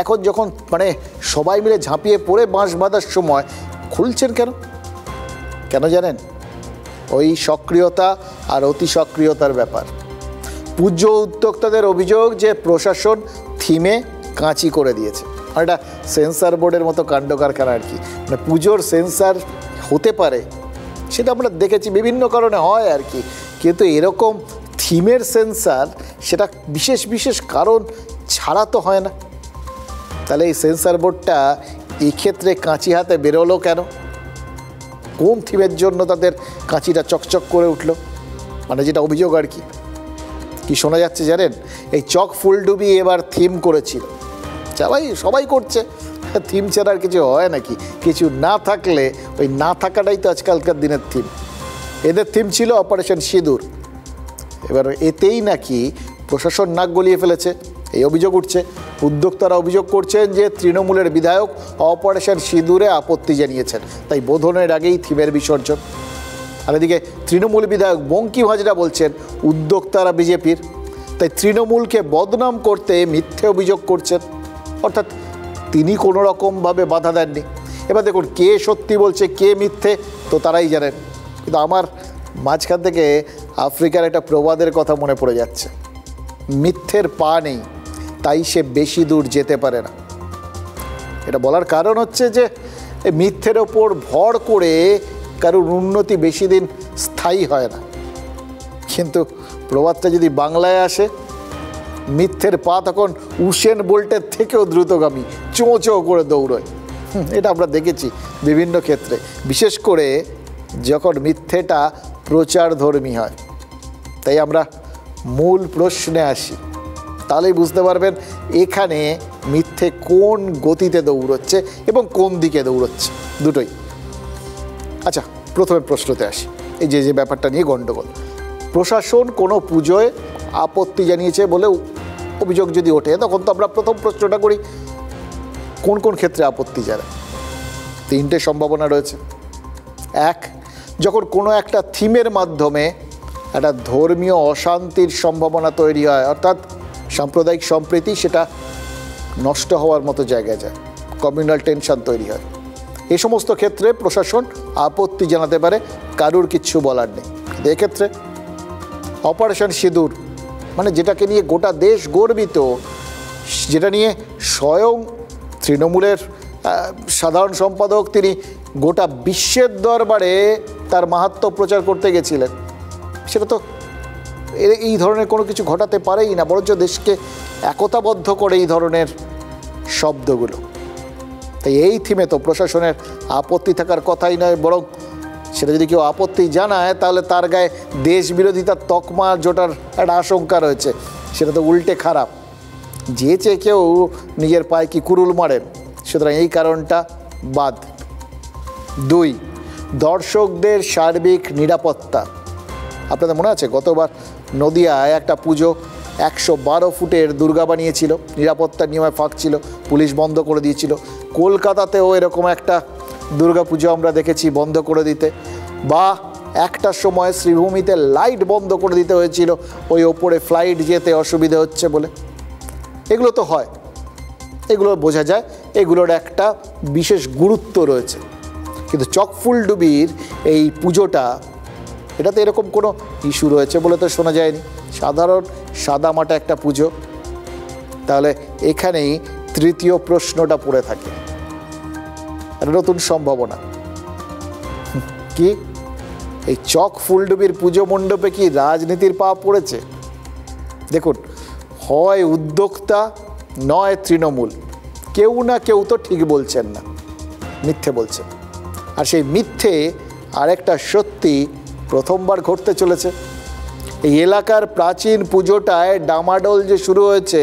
এখন যখন মানে সবাই মিলে ঝাঁপিয়ে পড়ে বাঁশ বাঁধার সময় খুলছেন কেন? কেন জানেন? ওই সক্রিয়তা আর অতি সক্রিয়তার ব্যাপার। পুজো উদ্যোক্তাদের অভিযোগ যে প্রশাসন থিমে কাঁচি করে দিয়েছে, আর এটা সেন্সার বোর্ডের মতো কাণ্ড কারখানা আর কি। মানে পুজোর সেন্সার হতে পারে, সেটা আমরা দেখেছি বিভিন্ন কারণে হয় আর কি, কিন্তু এরকম থিমের সেন্সার সেটা বিশেষ বিশেষ কারণ ছাড়া তো হয় না। তাহলে এই সেন্সার বোর্ডটা এক্ষেত্রে কাঁচি হাতে বেরোলো কেন? কোন থিমের জন্য তাদের কাঁচিটা চকচক করে উঠলো? মানে যেটা অভিযোগ আর কি। কি শোনা যাচ্ছে জানেন? এই চক ফুলডুবি এবার থিম করেছিল, সবাই করছে, থিম ছাড়া আর কিছু হয় নাকি? কিছু না থাকলে ওই না থাকাটাই তো আজকালকার দিনের থিম। এদের থিম ছিল অপারেশন সিঁদুর। এবার এতেই নাকি প্রশাসন নাক গলিয়ে ফেলেছে, এই অভিযোগ উঠছে। উদ্যোক্তারা অভিযোগ করছেন যে তৃণমূলের বিধায়ক অপারেশন সিঁদুরে আপত্তি জানিয়েছেন, তাই বোধনের আগেই থিমের বিসর্জন। আর এদিকে তৃণমূল বিধায়ক বঙ্কিম হাজরা বলছেন উদ্যোক্তারা বিজেপির, তাই তৃণমূলকে বদনাম করতে মিথ্যে অভিযোগ করছেন, অর্থাৎ তিনি কোনো রকমভাবে বাধা দেননি। এবার দেখুন কে সত্যি বলছে কে মিথ্যে তো তারাই জানেন, কিন্তু আমার মাঝখান থেকে আফ্রিকার একটা প্রবাদের কথা মনে পড়ে যাচ্ছে, মিথ্যের পা নেই তাই সে বেশি দূর যেতে পারে না। এটা বলার কারণ হচ্ছে যে মিথ্যের ওপর ভর করে কারোর উন্নতি বেশি দিন স্থায়ী হয় না। কিন্তু প্রবাদটা যদি বাংলায় আসে, মিথ্যের পা তখন উসেন বোল্টের থেকেও দ্রুতগামী, চোঁ চোঁ করে দৌড়য়। এটা আমরা দেখেছি বিভিন্ন ক্ষেত্রে, বিশেষ করে যখন মিথ্যেটা প্রচারধর্মী হয়। তাই আমরা মূল প্রশ্নে আসি, তাহলেই বুঝতে পারবেন এখানে মিথ্যে কোন গতিতে দৌড়চ্ছে এবং কোন দিকে দৌড়চ্ছে, দুটোই। আচ্ছা, প্রথমে প্রশ্নতে আসি, এই যে ব্যাপারটা নিয়ে গণ্ডগোল। প্রশাসন কোনো পুজোয় আপত্তি জানিয়েছে বলে অভিযোগ যদি ওঠে, তখন তো আমরা প্রথম প্রশ্নটা করি কোন কোন ক্ষেত্রে আপত্তি জানায়। তিনটে সম্ভাবনা রয়েছে। এক, যখন কোনো একটা থিমের মাধ্যমে একটা ধর্মীয় অশান্তির সম্ভাবনা তৈরি হয়, অর্থাৎ সাম্প্রদায়িক সম্প্রীতি সেটা নষ্ট হওয়ার মতো জায়গায় যায়, কমিউনাল টেনশন তৈরি হয়। এই সমস্ত ক্ষেত্রে প্রশাসন আপত্তি জানাতে পারে, কারুর কিচ্ছু বলার নেই। এক্ষেত্রে অপারেশন সিঁদুর, মানে যেটাকে নিয়ে গোটা দেশ গর্বিত, যেটা নিয়ে স্বয়ং তৃণমূলের সাধারণ সম্পাদক তিনি গোটা বিশ্বের দরবারে তার মাহাত্ম্য প্রচার করতে গেছিলেন, সেটা তো এই ধরনের কোনো কিছু ঘটাতে পারেই না, বরঞ্চ দেশকে একতাবদ্ধ করে এই ধরনের শব্দগুলো। তাই এই থিমে তো প্রশাসনের আপত্তি থাকার কথাই নয়, বরং সেটা যদি কেউ আপত্তি জানায় তাহলে তার গায়ে দেশ বিরোধিতার তকমা জোটার একটা আশঙ্কা রয়েছে, সেটা তো উল্টে খারাপ। যে চেয়ে কেউ নিজের পায়ে কি কুরুল মারেন, সুতরাং এই কারণটা বাদ। দুই, দর্শকদের সার্বিক নিরাপত্তা। আপনাদের মনে আছে গতবার নদিয়ায় একটা পুজো 112 ফুটের দুর্গা বানিয়েছিল, নিরাপত্তার নিয়মে ফাঁক ছিল, পুলিশ বন্ধ করে দিয়েছিল। কলকাতাতেও এরকম একটা দুর্গা পুজো আমরা দেখেছি বন্ধ করে দিতে, বা একটা সময় শ্রীভূমিতে লাইট বন্ধ করে দিতে হয়েছিল ওই ওপরে ফ্লাইট যেতে অসুবিধা হচ্ছে বলে। এগুলো তো হয়, এগুলো বোঝা যায়, এগুলোর একটা বিশেষ গুরুত্ব রয়েছে। কিন্তু চকফুলডুবির এই পুজোটা, এটাতে এরকম কোনো ইস্যু রয়েছে বলে তো শোনা যায়নি, সাধারণ সাদামাটা একটা পুজো। তাহলে এখানেই তৃতীয় প্রশ্নটা পড়ে থাকে, একটা নতুন সম্ভাবনা কি, এই চকফুলডুবির পুজো মণ্ডপে কি রাজনীতির পা পড়েছে? দেখুন, হয় উদ্যোক্তা নয় তৃণমূল, কেউ না কেউ তো ঠিক বলছেন না, মিথ্যে বলছেন। আর সেই মিথ্যে আরেকটা সত্যি প্রথমবার ঘটতে চলেছে। এই এলাকার প্রাচীন পুজোটায় ডামাডোল যে শুরু হয়েছে,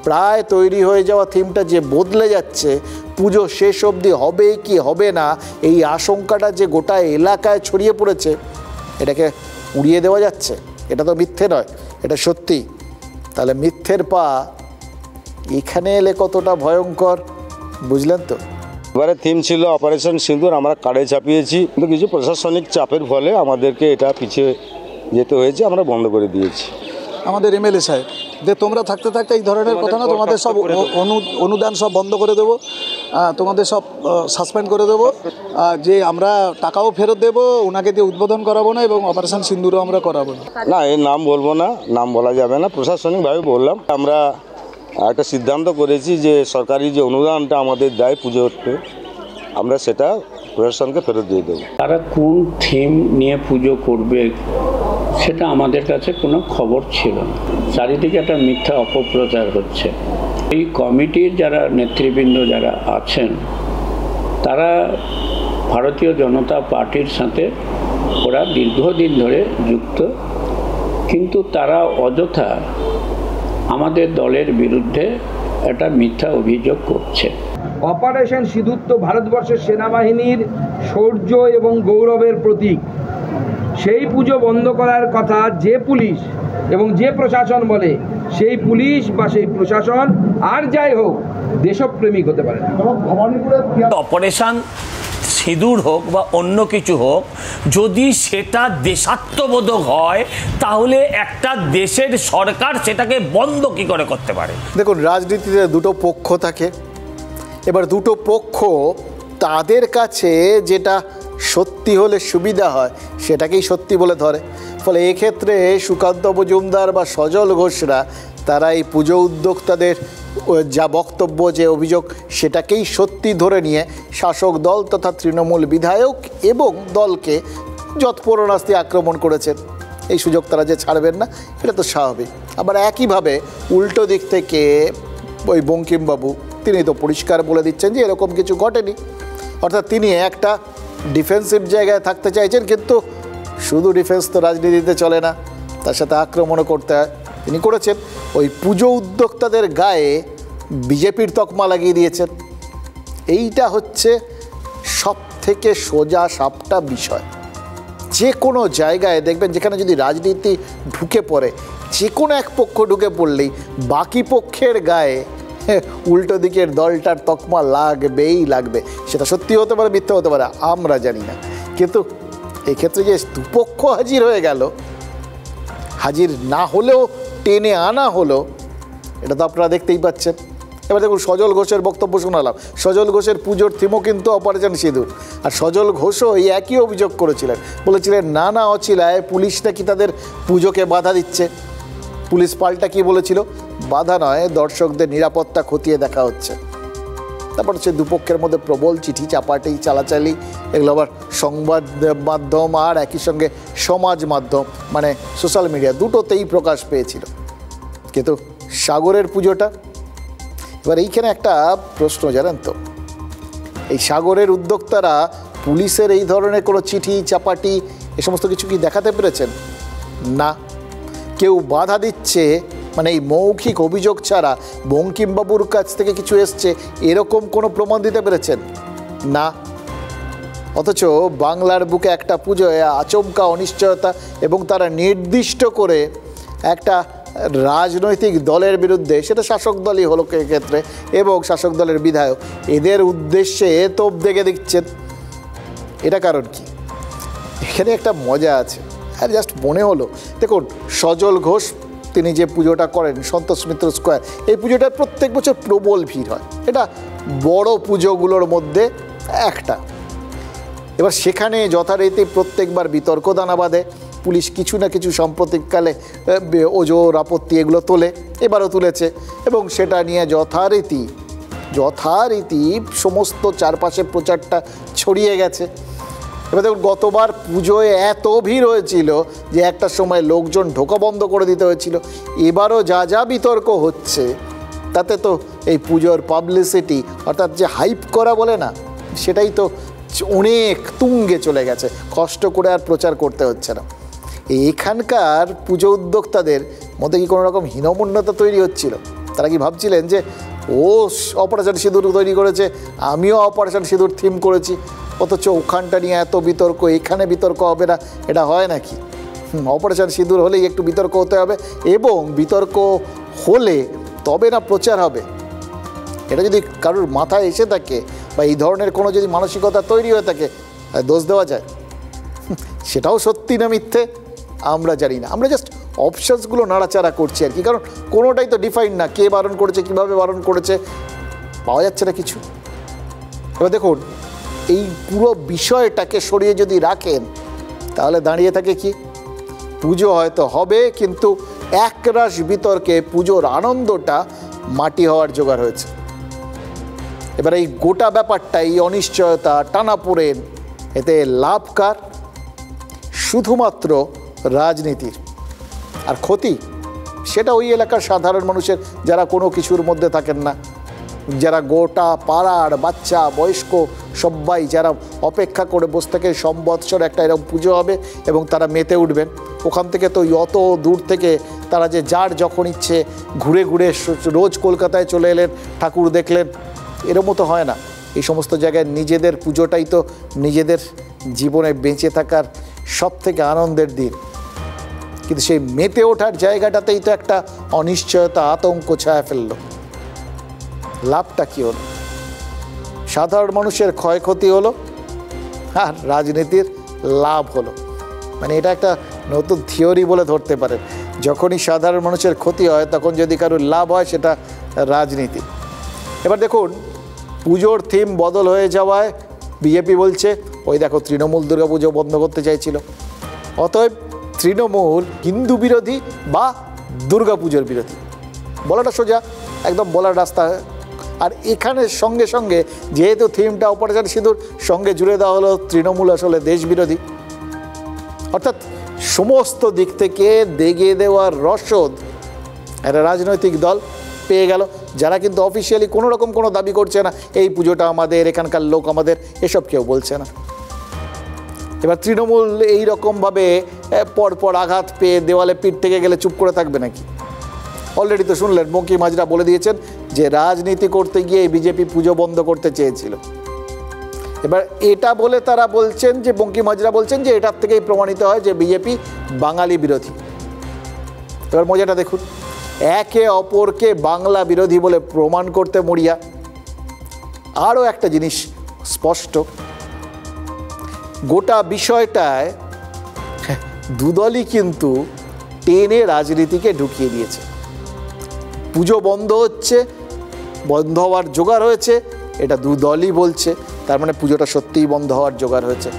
প্রায় তৈরি হয়ে যাওয়া থিমটা যে বদলে যাচ্ছে, পুজো শেষ অবধি হবে কি হবে না এই আশঙ্কাটা যে গোটা এলাকায় ছড়িয়ে পড়েছে, এটাকে উড়িয়ে দেওয়া যাচ্ছে? এটা তো মিথ্যে নয়, এটা সত্যি। তাহলে মিথ্যের পা এখানে এলে কতটা ভয়ঙ্কর বুঝলেন তো? এবারে থিম ছিল অপারেশন সিঁদুর, আমরা কার্ডে ছাপিয়েছি, কিন্তু কিছু প্রশাসনিক চাপের ফলে আমাদেরকে এটা পিছিয়ে যেতে হয়েছে, আমরা বন্ধ করে দিয়েছি। আমাদের এমএলএ সাহেব যে তোমরা থাকতে থাকতে এই ধরনের কথা না, তোমাদের সব অনুদান সব বন্ধ করে দেবো, তোমাদের সব সাসপেন্ড করে দেবো, যে আমরা টাকাও ফেরত দেবো, ওনাকে দিয়ে উদ্বোধন করাবো না, এবং অপারেশন সিঁদুরও আমরা করাবো না। না, এর নাম বলবো না, নাম বলা যাবে না, প্রশাসনিকভাবে বললাম। আমরা একটা সিদ্ধান্ত করেছি যে সরকারি যে অনুদানটা আমাদের দেয় পুজোতে, আমরা সেটা প্রশাসনকে ফেরত দিয়ে দেবো। তারা কোন থিম নিয়ে পুজো করবে সেটা আমাদের কাছে কোনো খবর ছিল না। চারিদিকে একটা মিথ্যা অপপ্রচার হচ্ছে। এই কমিটির যারা নেতৃবৃন্দ যারা আছেন, তারা ভারতীয় জনতা পার্টির সাথে ওরা দীর্ঘদিন ধরে যুক্ত, কিন্তু তারা অযথা আমাদের দলের বিরুদ্ধে একটা মিথ্যা অভিযোগ করছে। অপারেশন সিঁদুর তো ভারতবর্ষের সেনাবাহিনীর শৌর্য এবং গৌরবের প্রতীক। সেই পুজো বন্ধ করার কথা যে পুলিশ এবং যে প্রশাসন বলে, সেই পুলিশ বা সেই প্রশাসন আর যাই হোক দেশপ্রেমিক হতে পারে না। অপারেশন সিঁদুর হোক বা অন্য কিছু হোক, যদি সেটা দেশাত্মবোধক হয় তাহলে একটা দেশের সরকার সেটাকে বন্ধ কি করে করতে পারে? দেখুন, রাজনীতিতে দুটো পক্ষ থাকে, এবার দুটো পক্ষ তাদের কাছে যেটা সত্যি হলে সুবিধা হয় সেটাকেই সত্যি বলে ধরে। ফলে এক্ষেত্রে সুকান্ত মজুমদার বা সজল ঘোষরা তারা এই পুজো উদ্যোক্তাদের যা বক্তব্য, যে অভিযোগ, সেটাকেই সত্যি ধরে নিয়ে শাসক দল তথা তৃণমূল বিধায়ক এবং দলকে যৎপরোনাস্তি আক্রমণ করেছেন। এই সুযোগ তারা যে ছাড়বেন না, এটা তো স্বাভাবিক। আবার একইভাবে উল্টো দিক থেকে ওই বঙ্কিমবাবু, তিনি তো পরিষ্কার বলে দিচ্ছেন যে এরকম কিছু ঘটেনি। অর্থাৎ তিনি একটা ডিফেন্সিভ জায়গায় থাকতে চাইছেন, কিন্তু শুধু ডিফেন্স তো রাজনীতিতে চলে না, তার সাথে আক্রমণও করতে হয়। তিনি করেছেন, ওই পুজো উদ্যোক্তাদের গায়ে বিজেপির তকমা লাগিয়ে দিয়েছেন। এইটা হচ্ছে সব থেকে সোজা সাপটা বিষয়। যে কোনো জায়গায় দেখবেন যেখানে যদি রাজনীতি ঢুকে পড়ে, যে কোনো এক পক্ষ ঢুকে পড়লেই বাকি পক্ষের গায়ে উল্টো দিকের দলটার তকমা লাগবেই লাগবে। সেটা সত্যি হতে পারে, মিথ্যা হতে পারে, আমরা জানি না। কিন্তু এক্ষেত্রে যে দুপক্ষ হাজির হয়ে গেল, হাজির না হলেও টেনে আনা হলো, এটা তো আপনারা দেখতেই পাচ্ছেন। এবার দেখুন, সজল ঘোষের বক্তব্য শোনালাম। সজল ঘোষের পুজোর থিমও কিন্তু অপারেশন সিঁদুর। আর সজল ঘোষও এই একই অভিযোগ করেছিলেন, বলেছিলেন নানা অছিলায় পুলিশ নাকি তাদের পুজোকে বাধা দিচ্ছে। পুলিশ পাল্টা কি বলেছিল? বাধা নয়, দর্শকদের নিরাপত্তা খতিয়ে দেখা হচ্ছে। তারপর হচ্ছে দুপক্ষের মধ্যে প্রবল চিঠি চাপাটি চালাচালি, এগুলো আবার সংবাদ মাধ্যম আর একই সঙ্গে সমাজ মাধ্যম মানে সোশ্যাল মিডিয়া দুটোতেই প্রকাশ পেয়েছিল। কিন্তু সাগরের পুজোটা, এবার এইখানে একটা প্রশ্ন, জানেন তো, এই সাগরের উদ্যোক্তারা পুলিশের এই ধরনের কোনো চিঠি চাপাটি এ সমস্ত কিছু কি দেখাতে পেরেছেন? না। কেউ বাধা দিচ্ছে মানে এই মৌখিক অভিযোগ ছাড়া বঙ্কিমবাবুর কাছ থেকে কিছু এসছে এরকম কোনো প্রমাণ দিতে পেরেছেন? না। অথচ বাংলার বুকে একটা পুজোয় আচমকা অনিশ্চয়তা এবং তারা নির্দিষ্ট করে একটা রাজনৈতিক দলের বিরুদ্ধে, সেটা শাসক দলই হলো ক্ষেত্রে এবং শাসক দলের বিধায়ক, এদের উদ্দেশ্যে তোপ দেখে দিচ্ছেন। এটা কারণ কি? এখানে একটা মজা আছে। আর জাস্ট মনে হলো, দেখুন সজল ঘোষ তিনি যে পুজোটা করেন সন্তোষ মিত্র স্কোয়ার, এই পুজোটায় প্রত্যেক বছর প্রবল ভিড় হয়, এটা বড় পুজোগুলোর মধ্যে একটা। এবার সেখানে যথারীতি প্রত্যেকবার বিতর্ক দানা বাঁধে, পুলিশ কিছু না কিছু সাম্প্রতিককালে ওজোর আপত্তি এগুলো তোলে, এবারও তুলেছে এবং সেটা নিয়ে যথারীতি সমস্ত চারপাশে প্রচারটা ছড়িয়ে গেছে। এবার দেখুন, গতবার পুজোয় এত ভিড় হয়েছিল যে একটা সময় লোকজন ঢোকা বন্ধ করে দিতে হয়েছিল। এবারও যা বিতর্ক হচ্ছে তাতে তো এই পুজোর পাবলিসিটি, অর্থাৎ যে হাইপ করা বলে না, সেটাই তো অনেক তুঙ্গে চলে গেছে, কষ্ট করে আর প্রচার করতে হচ্ছে না। এখানকার পুজো উদ্যোক্তাদের মধ্যে কি কোনো রকম হীনমন্যতা তৈরি হচ্ছিল? তারা কি ভাবছিলেন যে ও অপারেশন সিঁদুর তৈরি করেছে, আমিও অপারেশন সিঁদুর থিম করেছি, অথচ ওখানটা নিয়ে এত বিতর্ক, এখানে বিতর্ক হবে না? এটা হয় নাকি? অপারেশন সিঁদুর হলেই একটু বিতর্ক হতে হবে এবং বিতর্ক হলে তবে না প্রচার হবে। এটা যদি কারোর মাথায় এসে থাকে বা এই ধরনের কোনো যদি মানসিকতা তৈরি হয়ে থাকে, দোষ দেওয়া যায়? সেটাও সত্যি না মিথ্যে আমরা জানি না, আমরা জাস্ট অপশানসগুলো নাড়াচাড়া করছি আর কি। কারণ কোনোটাই তো ডিফাইন না, কে বারণ করেছে, কীভাবে বারণ করেছে, পাওয়া যাচ্ছে না কিছু। এবার দেখুন, এই পুরো বিষয়টাকে সরিয়ে যদি রাখেন তাহলে দাঁড়িয়ে থাকে কি? পুজো হয়তো হবে, কিন্তু একরাশ বিতর্কে পুজোর আনন্দটা মাটি হওয়ার জোগাড় হয়েছে। এবার এই গোটা ব্যাপারটা, এই অনিশ্চয়তা, টানাপোড়েন, এতে লাভ কার? শুধুমাত্র রাজনীতির। আর ক্ষতি সেটা ওই এলাকার সাধারণ মানুষের, যারা কোনো কিছুর মধ্যে থাকেন না, যারা গোটা পাড়ার বাচ্চা বয়স্ক সবাই যারা অপেক্ষা করে বসে থেকে সম্বৎসর একটা এরকম পুজো হবে এবং তারা মেতে উঠবেন। ওখান থেকে তো অত দূর থেকে তারা যে যার যখন ইচ্ছে ঘুরে ঘুরে রোজ কলকাতায় চলে এলেন, ঠাকুর দেখলেন, এরকম তো হয় না। এই সমস্ত জায়গায় নিজেদের পুজোটাই তো নিজেদের জীবনে বেঁচে থাকার সব থেকে আনন্দের দিন, কিন্তু সেই মেতে ওঠার জায়গাটাতেই তো একটা অনিশ্চয়তা, আতঙ্ক ছায়া ফেললো। লাভটা কী হলো? সাধারণ মানুষের ক্ষয়ক্ষতি হলো আর রাজনীতির লাভ হলো। মানে এটা একটা নতুন থিওরি বলে ধরতে পারেন। যখনই সাধারণ মানুষের ক্ষতি হয় তখন যদি কারোর লাভ হয় সেটা রাজনীতি। এবার দেখুন, পুজোর থিম বদল হয়ে যাওয়ায় বিজেপি বলছে ওই দেখো তৃণমূল দুর্গাপুজো বন্ধ করতে চাইছিল, অতএব তৃণমূল হিন্দু বিরোধী বা দুর্গাপুজোর বিরোধী। বলাটা সোজা, একদম বলার রাস্তা। আর এখানে সঙ্গে সঙ্গে যেহেতু থিমটা অপারেশন সিঁদুর সঙ্গে জুড়ে দেওয়া হলো তৃণমূল আসলে দেশ বিরোধী, অর্থাৎ সমস্ত দিক থেকে দেগে দেওয়ার রসদ একটা রাজনৈতিক দল পেয়ে গেল, যারা কিন্তু অফিসিয়ালি কোনো রকম কোনো দাবি করছে না এই পুজোটা আমাদের, এখানকার লোক আমাদের, এসব কেউ বলছে না। এবার তৃণমূল এই রকমভাবে পরপর আঘাত পেয়ে দেওয়ালে পিঠ থেকে গেলে চুপ করে থাকবে নাকি? অলরেডি তো শুনলেন বঙ্কিম হাজরা বলে দিয়েছেন যে রাজনীতি করতে গিয়ে বিজেপি পুজো বন্ধ করতে চেয়েছিল। এবার এটা বলে তারা বলছেন যে বঙ্কিম হাজরা বলছেন যে এটার থেকেই প্রমাণিত হয় যে বিজেপি বাঙালি বিরোধী। এবার মজাটা দেখুন, একে অপরকে বাংলা বিরোধী বলে প্রমাণ করতে মরিয়া। আরও একটা জিনিস স্পষ্ট, গোটা বিষয়টায় দুদলই কিন্তু টেনে রাজনীতিকে ঢুকিয়ে দিয়েছে। পুজো বন্ধ হচ্ছে, বন্ধ হওয়ার জোগাড় হয়েছে, এটা দুদলই বলছে, তার মানে পুজোটা সত্যিই বন্ধ হওয়ার জোগাড় হয়েছে।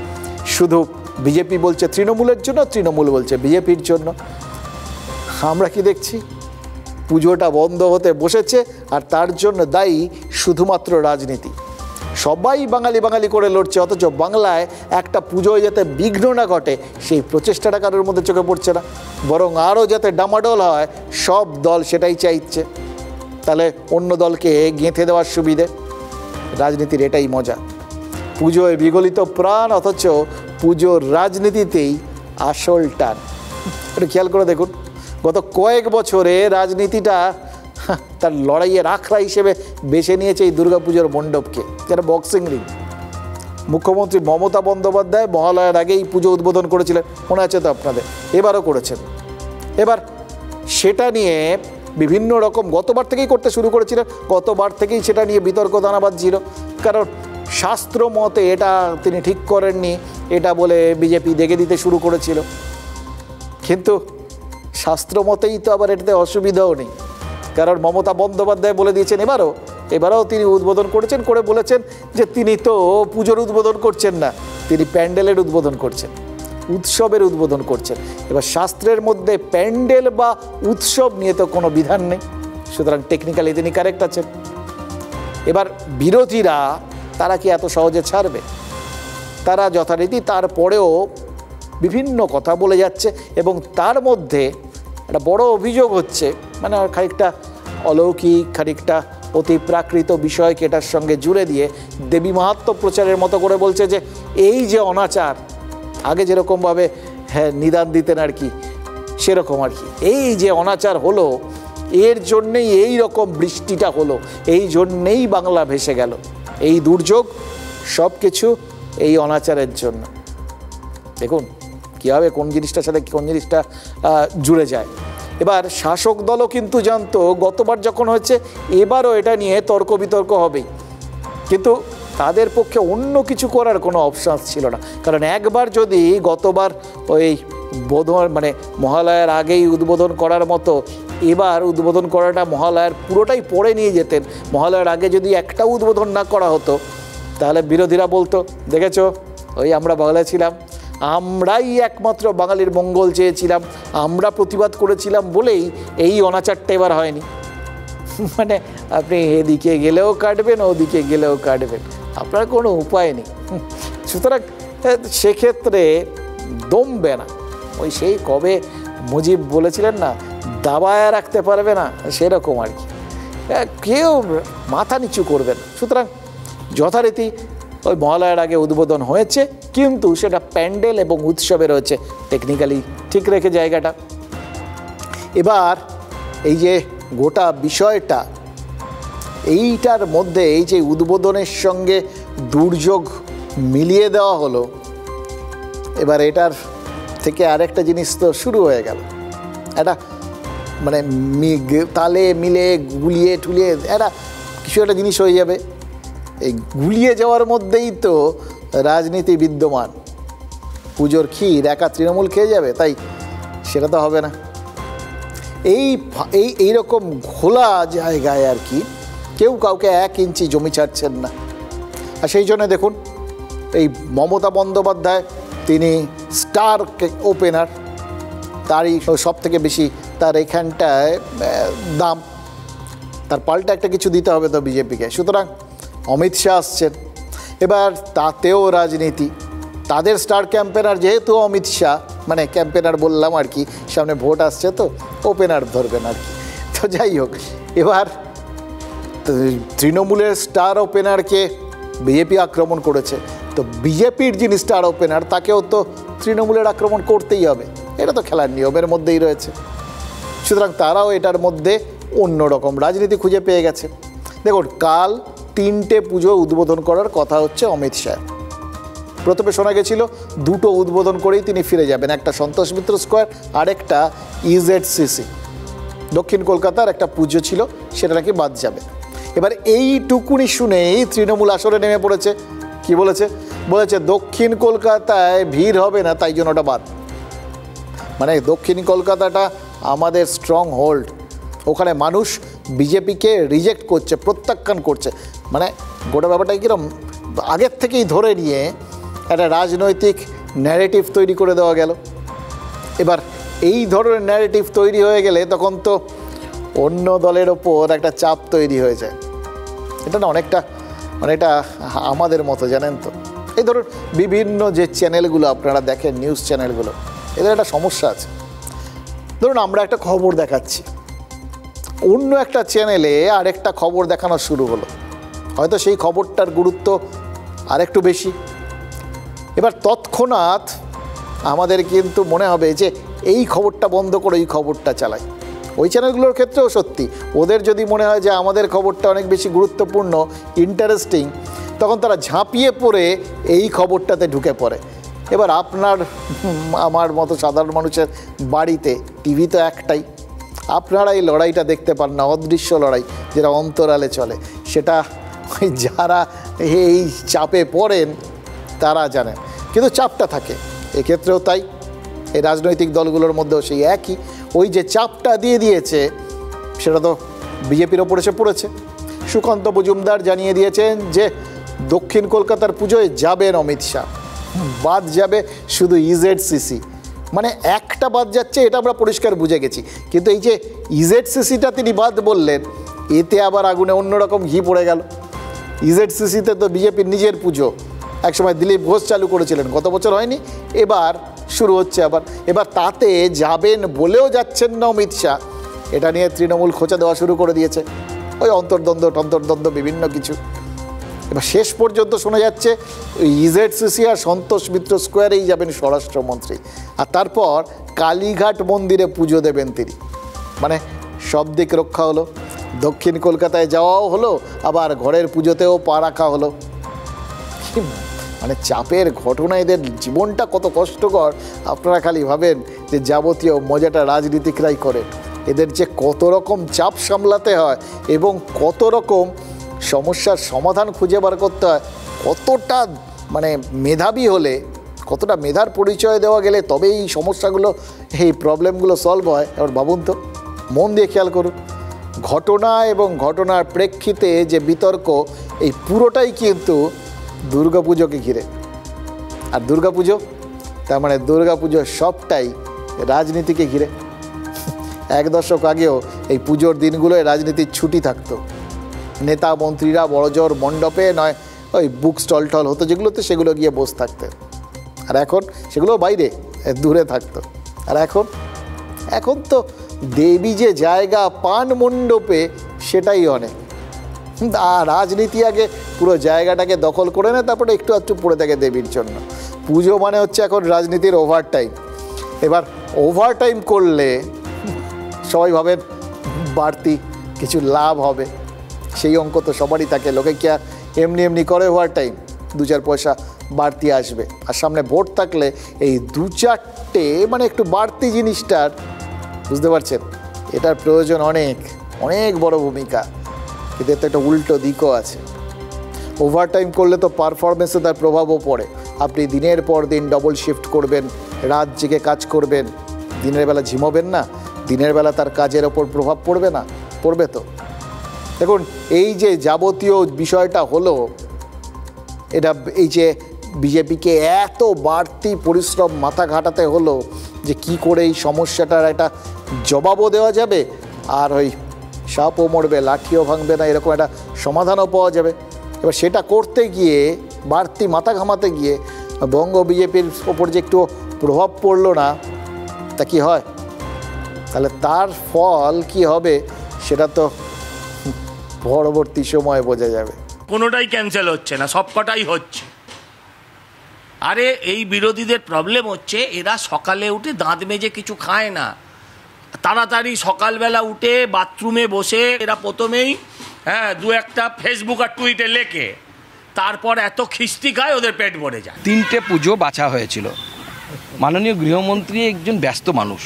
শুধু বিজেপি বলছে তৃণমূলের জন্য, তৃণমূল বলছে বিজেপির জন্য। আমরা কি দেখছি, পুজোটা বন্ধ হতে বসেছে আর তার জন্য দায়ী শুধুমাত্র রাজনীতি। সবাই বাঙালি বাঙালি করে লড়ছে, অথচ বাংলায় একটা পুজোয় যাতে বিঘ্ন না ঘটে সেই প্রচেষ্টাটা কারোর মধ্যে চোখে পড়ছে না, বরং আরও যাতে ডামাডোল হয় সব দল সেটাই চাইছে, তাহলে অন্য দলকে গেঁথে দেওয়ার সুবিধে। রাজনীতির এটাই মজা, পুজোয় বিগলিত প্রাণ, অথচ পুজোর রাজনীতিতেই আসল টান। একটু খেয়াল করে দেখুন, গত কয়েক বছরে রাজনীতিটা তার লড়াইয়ের আখড়া হিসেবে বেছে নিয়েছে এই দুর্গাপুজোর মণ্ডপকে, যেটা বক্সিং রিং। মুখ্যমন্ত্রী মমতা বন্দ্যোপাধ্যায় মহালয়ার আগেই পুজো উদ্বোধন করেছিলেন, মনে আছে তো আপনাদের, এবারও করেছেন। এবার সেটা নিয়ে বিভিন্ন রকম গতবার থেকেই করতে শুরু করেছিলেন, গতবার থেকেই সেটা নিয়ে বিতর্ক দানা বাঁধছিল, কারণ শাস্ত্র মতে এটা তিনি ঠিক করেননি এটা বলে বিজেপি দেখে দিতে শুরু করেছিল। কিন্তু শাস্ত্র মতেই তো আবার এটাতে অসুবিধাও নেই, কারণ মমতা বন্দ্যোপাধ্যায় বলে দিয়েছেন এবারও তিনি উদ্বোধন করেছেন, করে বলেছেন যে তিনি তো পুজোর উদ্বোধন করছেন না, তিনি প্যান্ডেলের উদ্বোধন করছেন, উৎসবের উদ্বোধন করছেন। এবার শাস্ত্রের মধ্যে প্যান্ডেল বা উৎসব নিয়ে তো কোনো বিধান নেই, সুতরাং টেকনিক্যালি তিনি কারেক্ট আছেন। এবার বিরোধীরা তারা কি এত সহজে ছাড়বে? তারা যথারীতি তারপরেও বিভিন্ন কথা বলে যাচ্ছে, এবং তার মধ্যে একটা বড় অভিযোগ হচ্ছে, মানে খানিকটা অলৌকিক, খানিকটা অতি প্রাকৃত বিষয়কে এটার সঙ্গে জুড়ে দিয়ে দেবী মাহাত্ম্য প্রচারের মতো করে বলছে যে এই যে অনাচার, আগে যেরকমভাবে নিদান দিতেন আর কি, সেরকম আর কি, এই যে অনাচার হলো এর জন্যেই এই রকম বৃষ্টিটা হলো, এই জন্যেই বাংলা ভেসে গেল, এই দুর্যোগ সব কিছু এই অনাচারের জন্য। দেখুন কীভাবে কোন জিনিসটার সাথে কোন জিনিসটা জুড়ে যায়। এবার শাসক দলও কিন্তু জানতো গতবার যখন হয়েছে এবারও এটা নিয়ে তর্ক বিতর্ক হবেই, কিন্তু তাদের পক্ষে অন্য কিছু করার কোনো অপশান ছিল না, কারণ একবার যদি গতবার ওই মানে মহালয়ার আগেই উদ্বোধন করার মতো এবার উদ্বোধন করাটা মহালয়ার পুরোটাই পরে নিয়ে যেতেন, মহালয়ার আগে যদি একটা উদ্বোধন না করা হতো তাহলে বিরোধীরা বলতো দেখেছো ওই আমরা বাংলায় ছিলাম, আমরাই একমাত্র বাঙালির মঙ্গল চেয়েছিলাম, আমরা প্রতিবাদ করেছিলাম বলেই এই অনাচারটা এবার হয়নি। মানে আপনি এদিকে গেলেও কাটবেন, ওদিকে গেলেও কাটবেন, আপনার কোনো উপায় নেই। সুতরাং সেক্ষেত্রে দমবে না, ওই সেই কবে মুজিব বলেছিলেন না, দাবায় রাখতে পারবে না, সেরকম আর কি, কেউ মাথা নিচু করবে না। সুতরাং যথারীতি ওই মহালয়ার আগে উদ্বোধন হয়েছে, কিন্তু সেটা প্যান্ডেল এবং উৎসবে রয়েছে, টেকনিক্যালি ঠিক রেখে জায়গাটা। এবার এই যে গোটা বিষয়টা, এইটার মধ্যে এই যে উদ্বোধনের সঙ্গে দুর্যোগ মিলিয়ে দেওয়া হলো, এবার এটার থেকে আরেকটা জিনিস তো শুরু হয়ে গেল, এটা মানে তালে মিলে গুলিয়ে টুলিয়ে একটা কিছু একটা জিনিস হয়ে যাবে। এই গুলিয়ে যাওয়ার মধ্যেই তো রাজনীতি বিদ্যমান। পুজোর ক্ষীর একা তৃণমূল খেয়ে যাবে, তাই সেটা তো হবে না। এইরকম খোলা জায়গায় আর কি কেউ কাউকে 1 ইঞ্চি জমি ছাড়ছেন না। আর সেই জন্য দেখুন এই মমতা বন্দ্যোপাধ্যায়, তিনি স্টার ওপেনার, তারই সব থেকে বেশি তার এখানটায় দাম, তার পাল্টা একটা কিছু দিতে হবে তো বিজেপিকে। সুতরাং অমিত শাহ আসছেন, এবার তাতেও রাজনীতি। তাদের স্টার ক্যাম্পেনার যেহেতু অমিত শাহ, মানে ক্যাম্পেনার বললাম আর কি, সামনে ভোট আসছে তো ওপেনার ধরবেন আর কি। তো যাই হোক, এবার তৃণমূলের স্টার ওপেনারকে বিজেপি আক্রমণ করেছে, তো বিজেপির যিনি স্টার ওপেনার তাকেও তো তৃণমূলের আক্রমণ করতেই হবে, এটা তো খেলার নিয়মের মধ্যেই রয়েছে। সুতরাং তারাও এটার মধ্যে অন্যরকম রাজনীতি খুঁজে পেয়ে গেছে। দেখুন, কাল 3টে পুজো উদ্বোধন করার কথা হচ্ছে অমিত শাহ। প্রথমে শোনা গেছিল 2টো উদ্বোধন করেই তিনি ফিরে যাবেন, একটা সন্তোষ মিত্র স্কোয়ার আর একটা ইজেডসিসি। দক্ষিণ কলকাতার একটা পুজো ছিল, সেটা নাকি বাদ যাবে। এবার এইটুকুনি শুনেই তৃণমূল আসরে নেমে পড়েছে। কি বলেছে? বলেছে দক্ষিণ কলকাতায় ভিড় হবে না, তাই জন্য ওটা বাদ। মানে দক্ষিণ কলকাতাটা আমাদের স্ট্রং হোল্ড, ওখানে মানুষ বিজেপিকে রিজেক্ট করছে, প্রত্যাখ্যান করছে। মানে গোটা ব্যাপারটা কীরকম আগের থেকেই ধরে নিয়ে একটা রাজনৈতিক ন্যারেটিভ তৈরি করে দেওয়া গেল। এবার এই ধরনের ন্যারেটিভ তৈরি হয়ে গেলে তখন তো অন্য দলের ওপর একটা চাপ তৈরি হয়ে যায়। এটা না অনেকটা আমাদের মতো, জানেন তো, এই ধরুন বিভিন্ন যে চ্যানেলগুলো আপনারা দেখেন, নিউজ চ্যানেলগুলো, এদের একটা সমস্যা আছে। ধরুন আমরা একটা খবর দেখাচ্ছি, অন্য একটা চ্যানেলে আরেকটা খবর দেখানো শুরু হলো, হয়তো সেই খবরটার গুরুত্ব আরেকটু বেশি। এবার তৎক্ষণাৎ আমাদের কিন্তু মনে হবে যে এই খবরটা বন্ধ করে এই খবরটা চালাই। ওই চ্যানেলগুলোর ক্ষেত্রেও সত্যি, ওদের যদি মনে হয় যে আমাদের খবরটা অনেক বেশি গুরুত্বপূর্ণ, ইন্টারেস্টিং, তখন তারা ঝাঁপিয়ে পড়ে এই খবরটাতে ঢুকে পড়ে। এবার আপনার আমার মতো সাধারণ মানুষের বাড়িতে টিভি তো একটাই, আপনারা এই লড়াইটা দেখতে পান না, অদৃশ্য লড়াই যেটা অন্তরালে চলে, সেটা যারা এই চাপে পড়েন তারা জানেন। কিন্তু চাপটা থাকে, এক্ষেত্রেও তাই, এই রাজনৈতিক দলগুলোর মধ্যেও সেই একই, ওই যে চাপটা দিয়ে দিয়েছে সেটা তো বিজেপির ওপর এসে পড়েছে। সুকান্ত মজুমদার জানিয়ে দিয়েছেন যে দক্ষিণ কলকাতার পুজোয় যাবেন অমিত শাহ, বাদ যাবে শুধু ইজেডসিসি। মানে একটা বাদ যাচ্ছে এটা আমরা পরিষ্কার বুঝে গেছি, কিন্তু এই যে ইজেডসিসিটা তিনি বাদ বললেন, এতে আবার আগুনে অন্যরকম ঘি পড়ে গেল। ইজেডসিসিতে তো বিজেপির নিজের পুজো, একসময় দিলীপ ঘোষ চালু করেছিলেন, গত বছর হয়নি, এবার শুরু হচ্ছে আবার। এবার তাতে যাবেন বলেও যাচ্ছেন না অমিত শাহ, এটা নিয়ে তৃণমূল খোঁচা দেওয়া শুরু করে দিয়েছে, ওই অন্তর্দ্বন্দ্ব বিভিন্ন কিছু। এবার শেষ পর্যন্ত শোনা যাচ্ছে ইজেডসিসি আর সন্তোষ মিত্র স্কোয়ারেই যাবেন স্বরাষ্ট্রমন্ত্রী, আর তারপর কালীঘাট মন্দিরে পুজো দেবেন তিনি। মানে সব দিক রক্ষা হলো, দক্ষিণ কলকাতায় যাওয়াও হলো, আবার ঘরের পুজোতেও পা রাখা হলো। মানে চাপের ঘটনা, এদের জীবনটা কত কষ্টকর আপনারা খালি ভাবেন যে যাবতীয় মজাটা রাজনীতিকরাই করেন। এদের যে কত রকম চাপ সামলাতে হয় এবং কত রকম সমস্যার সমাধান খুঁজে বার করতে হয়, কতটা মানে মেধাবী হলে, কতটা মেধার পরিচয় দেওয়া গেলে তবে এই সমস্যাগুলো, এই প্রবলেমগুলো সলভ হয়। এবার ভাবুন তো, মন দিয়ে খেয়াল করুন, ঘটনা এবং ঘটনার প্রেক্ষিতে যে বিতর্ক, এই পুরোটাই কিন্তু দুর্গাপুজোকে ঘিরে। আর দুর্গাপুজো, তার মানে দুর্গাপুজোর সবটাই রাজনীতিকে ঘিরে। 1 দশক আগেও এই পুজোর দিনগুলোয় রাজনীতির ছুটি থাকতো, নেতা মন্ত্রীরা বড়জোর মণ্ডপে নয় ওই বুক স্টল টল হতো যেগুলোতে, সেগুলো গিয়ে বসে থাকতে। আর এখন সেগুলো বাইরে দূরে থাকতো। আর এখন তো দেবী যে জায়গা পান মণ্ডপে, সেটাই অনেক। আর রাজনীতি আগে পুরো জায়গাটাকে দখল করে নেয়, তারপরে একটু একটু পড়ে থাকে দেবীর জন্য। পুজো মানে হচ্ছে এখন রাজনীতির ওভারটাইম। এবার ওভারটাইম করলে সবাই ভাবেন বাড়তি কিছু লাভ হবে, সেই অঙ্ক তো সবারই থাকে। লোকে কি আর এমনি করে ওভারটাইম? 2-4 পয়সা বাড়তি আসবে। আর সামনে ভোট থাকলে এই 2-4টে মানে একটু বাড়তি জিনিসটার, বুঝতে পারছেন, এটার প্রয়োজন অনেক বড় ভূমিকা। কিন্তু এতে একটা উল্টো দিকও আছে। ওভারটাইম করলে তো পারফরমেন্সে তার প্রভাবও পড়ে। আপনি দিনের পর দিন ডবল শিফট করবেন, রাত জেগে কাজ করবেন, দিনের বেলা ঝিমোবেন না, দিনের বেলা তার কাজের ওপর প্রভাব পড়বে না? পড়বে তো। দেখুন, এই যে যাবতীয় বিষয়টা হলো, এটা এই যে বিজেপিকে এত বাড়তি পরিশ্রম মাথা ঘাটাতে হলো যে কি করে এই সমস্যাটার একটা জবাবও দেওয়া যাবে, আর ওই সাপও মরবে লাঠিও ভাঙবে না, এরকম একটা সমাধানও পাওয়া যাবে। এবার সেটা করতে গিয়ে, বাড়তি মাথা ঘামাতে গিয়ে বঙ্গ বিজেপির ওপর যে একটু প্রভাব পড়লো না, তা কি হয়? তাহলে তার ফল কি হবে সেটা তো পরবর্তী সময়ে বোঝা যাবে। কোনোটাই ক্যান্সেল হচ্ছে না, সবকটাই হচ্ছে। আরে এই বিরোধীদের প্রবলেম হচ্ছে এরা সকালে উঠে দাঁত মেজে কিছু খায় না, তাড়াতাড়ি সকালবেলা উঠে বাথরুমে বসে এরা প্রথমেই দু একটা ফেসবুক আর টুইটে লেখে, তারপর এত খিস্তি খায় ওদের পেট ভরে যায়। 3টে পুজো বাছা হয়েছিল। মাননীয় গৃহমন্ত্রী একজন ব্যস্ত মানুষ,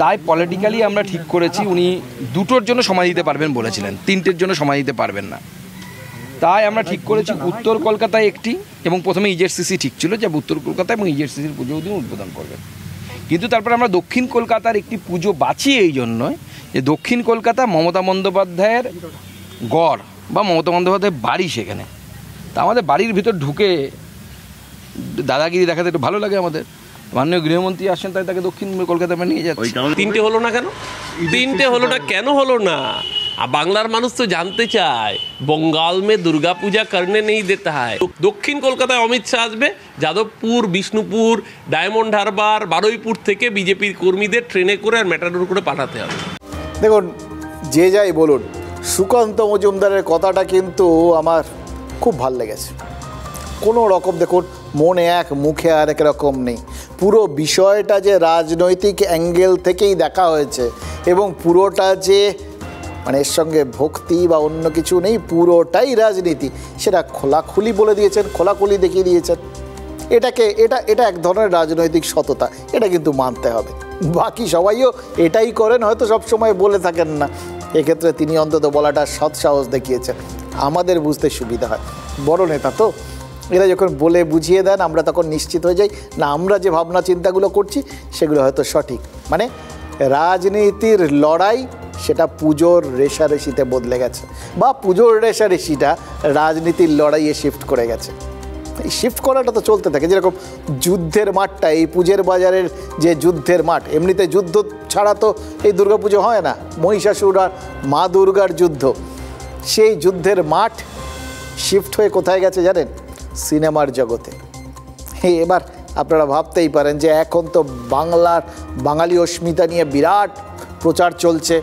তাই পলিটিক্যালি আমরা ঠিক করেছি উনি 2টোর জন্য সময় দিতে পারবেন বলেছিলেন, 3টের জন্য সময় দিতে পারবেন না। তাই আমরা ঠিক করেছি উত্তর কলকাতায় একটি, এবং প্রথমে ইজেডসিসি ঠিক ছিল যে উত্তর কলকাতা এবং ইজেডসিসির পুজো দিন উদ্বোধন করবেন। কিন্তু তারপরে আমরা দক্ষিণ কলকাতার একটি পুজো বাছি এই জন্যই যে দক্ষিণ কলকাতা মমতা বন্দ্যোপাধ্যায়ের গড় বা মমতা বন্দ্যোপাধ্যায়ের বাড়ি, সেখানে তা আমাদের বাড়ির ভিতর ঢুকে দাদাগিরি দেখাতে একটু ভালো লাগে আমাদের। মাননীয় গৃহমন্ত্রী আসেন, তাই তাকে দক্ষিণ কলকাতায় নিয়ে যাচ্ছে। 3টে হলো না কেন? 3টে হলো না কেন? হলো না। আর বাংলার মানুষ তো জানতে চায়, বঙ্গাল মে দুর্গা পূজা করনে নেই দেতা হয়। দক্ষিণ কলকাতায় অমিত শাহ আসবে, যাদবপুর, বিষ্ণুপুর, ডায়মন্ড হারবার, বারুইপুর থেকে বিজেপির কর্মীদের ট্রেনে করে আর মেটাডোর করে পাঠাতে হবে। দেখুন, যে যাই বলুন, সুকান্ত মজুমদারের কথাটা কিন্তু আমার খুব ভাল লেগেছে। কোনো রকম দেখুন, মনে এক মুখে আর এক রকম নেই। পুরো বিষয়টা যে রাজনৈতিক অ্যাঙ্গেল থেকেই দেখা হয়েছে, এবং পুরোটা যে মানে এর সঙ্গে ভক্তি বা অন্য কিছু নেই, পুরোটাই রাজনীতি, সেটা খোলাখুলি বলে দিয়েছেন, খোলাখুলি দেখিয়ে দিয়েছেন। এটা এক ধরনের রাজনৈতিক সততা, এটা কিন্তু মানতে হবে। বাকি সবাইও এটাই করেন, হয়তো সবসময় বলে থাকেন না, এক্ষেত্রে তিনি অন্তত বলাটা সৎসাহস দেখিয়েছেন, আমাদের বুঝতে সুবিধা হয়। বড় নেতা তো, এরা যখন বলে বুঝিয়ে দেন আমরা তখন নিশ্চিত হয়ে যাই না, আমরা যে ভাবনা চিন্তাগুলো করছি সেগুলো হয়তো সঠিক। মানে রাজনীতির লড়াই সেটা পুজোর রেশারেশিতে বদলে গেছে, বা পুজোর রেশারেশিটা রাজনীতির লড়াইয়ে শিফট করে গেছে। এই শিফট করাটা তো চলতে থাকে। যেরকম যুদ্ধের মাঠটা, এই পুজোর বাজারের যে যুদ্ধের মাঠ, এমনিতে যুদ্ধ ছাড়া তো এই দুর্গাপুজো হয় না, মহিষাসুর আর মা দুর্গার যুদ্ধ, সেই যুদ্ধের মাঠ শিফট হয়ে কোথায় গেছে জানেন? সিনেমার জগতে। এবার আপনারা ভাবতেই পারেন যে এখন তো বাঙালি অস্মিতা নিয়ে বিরাট প্রচার চলছে।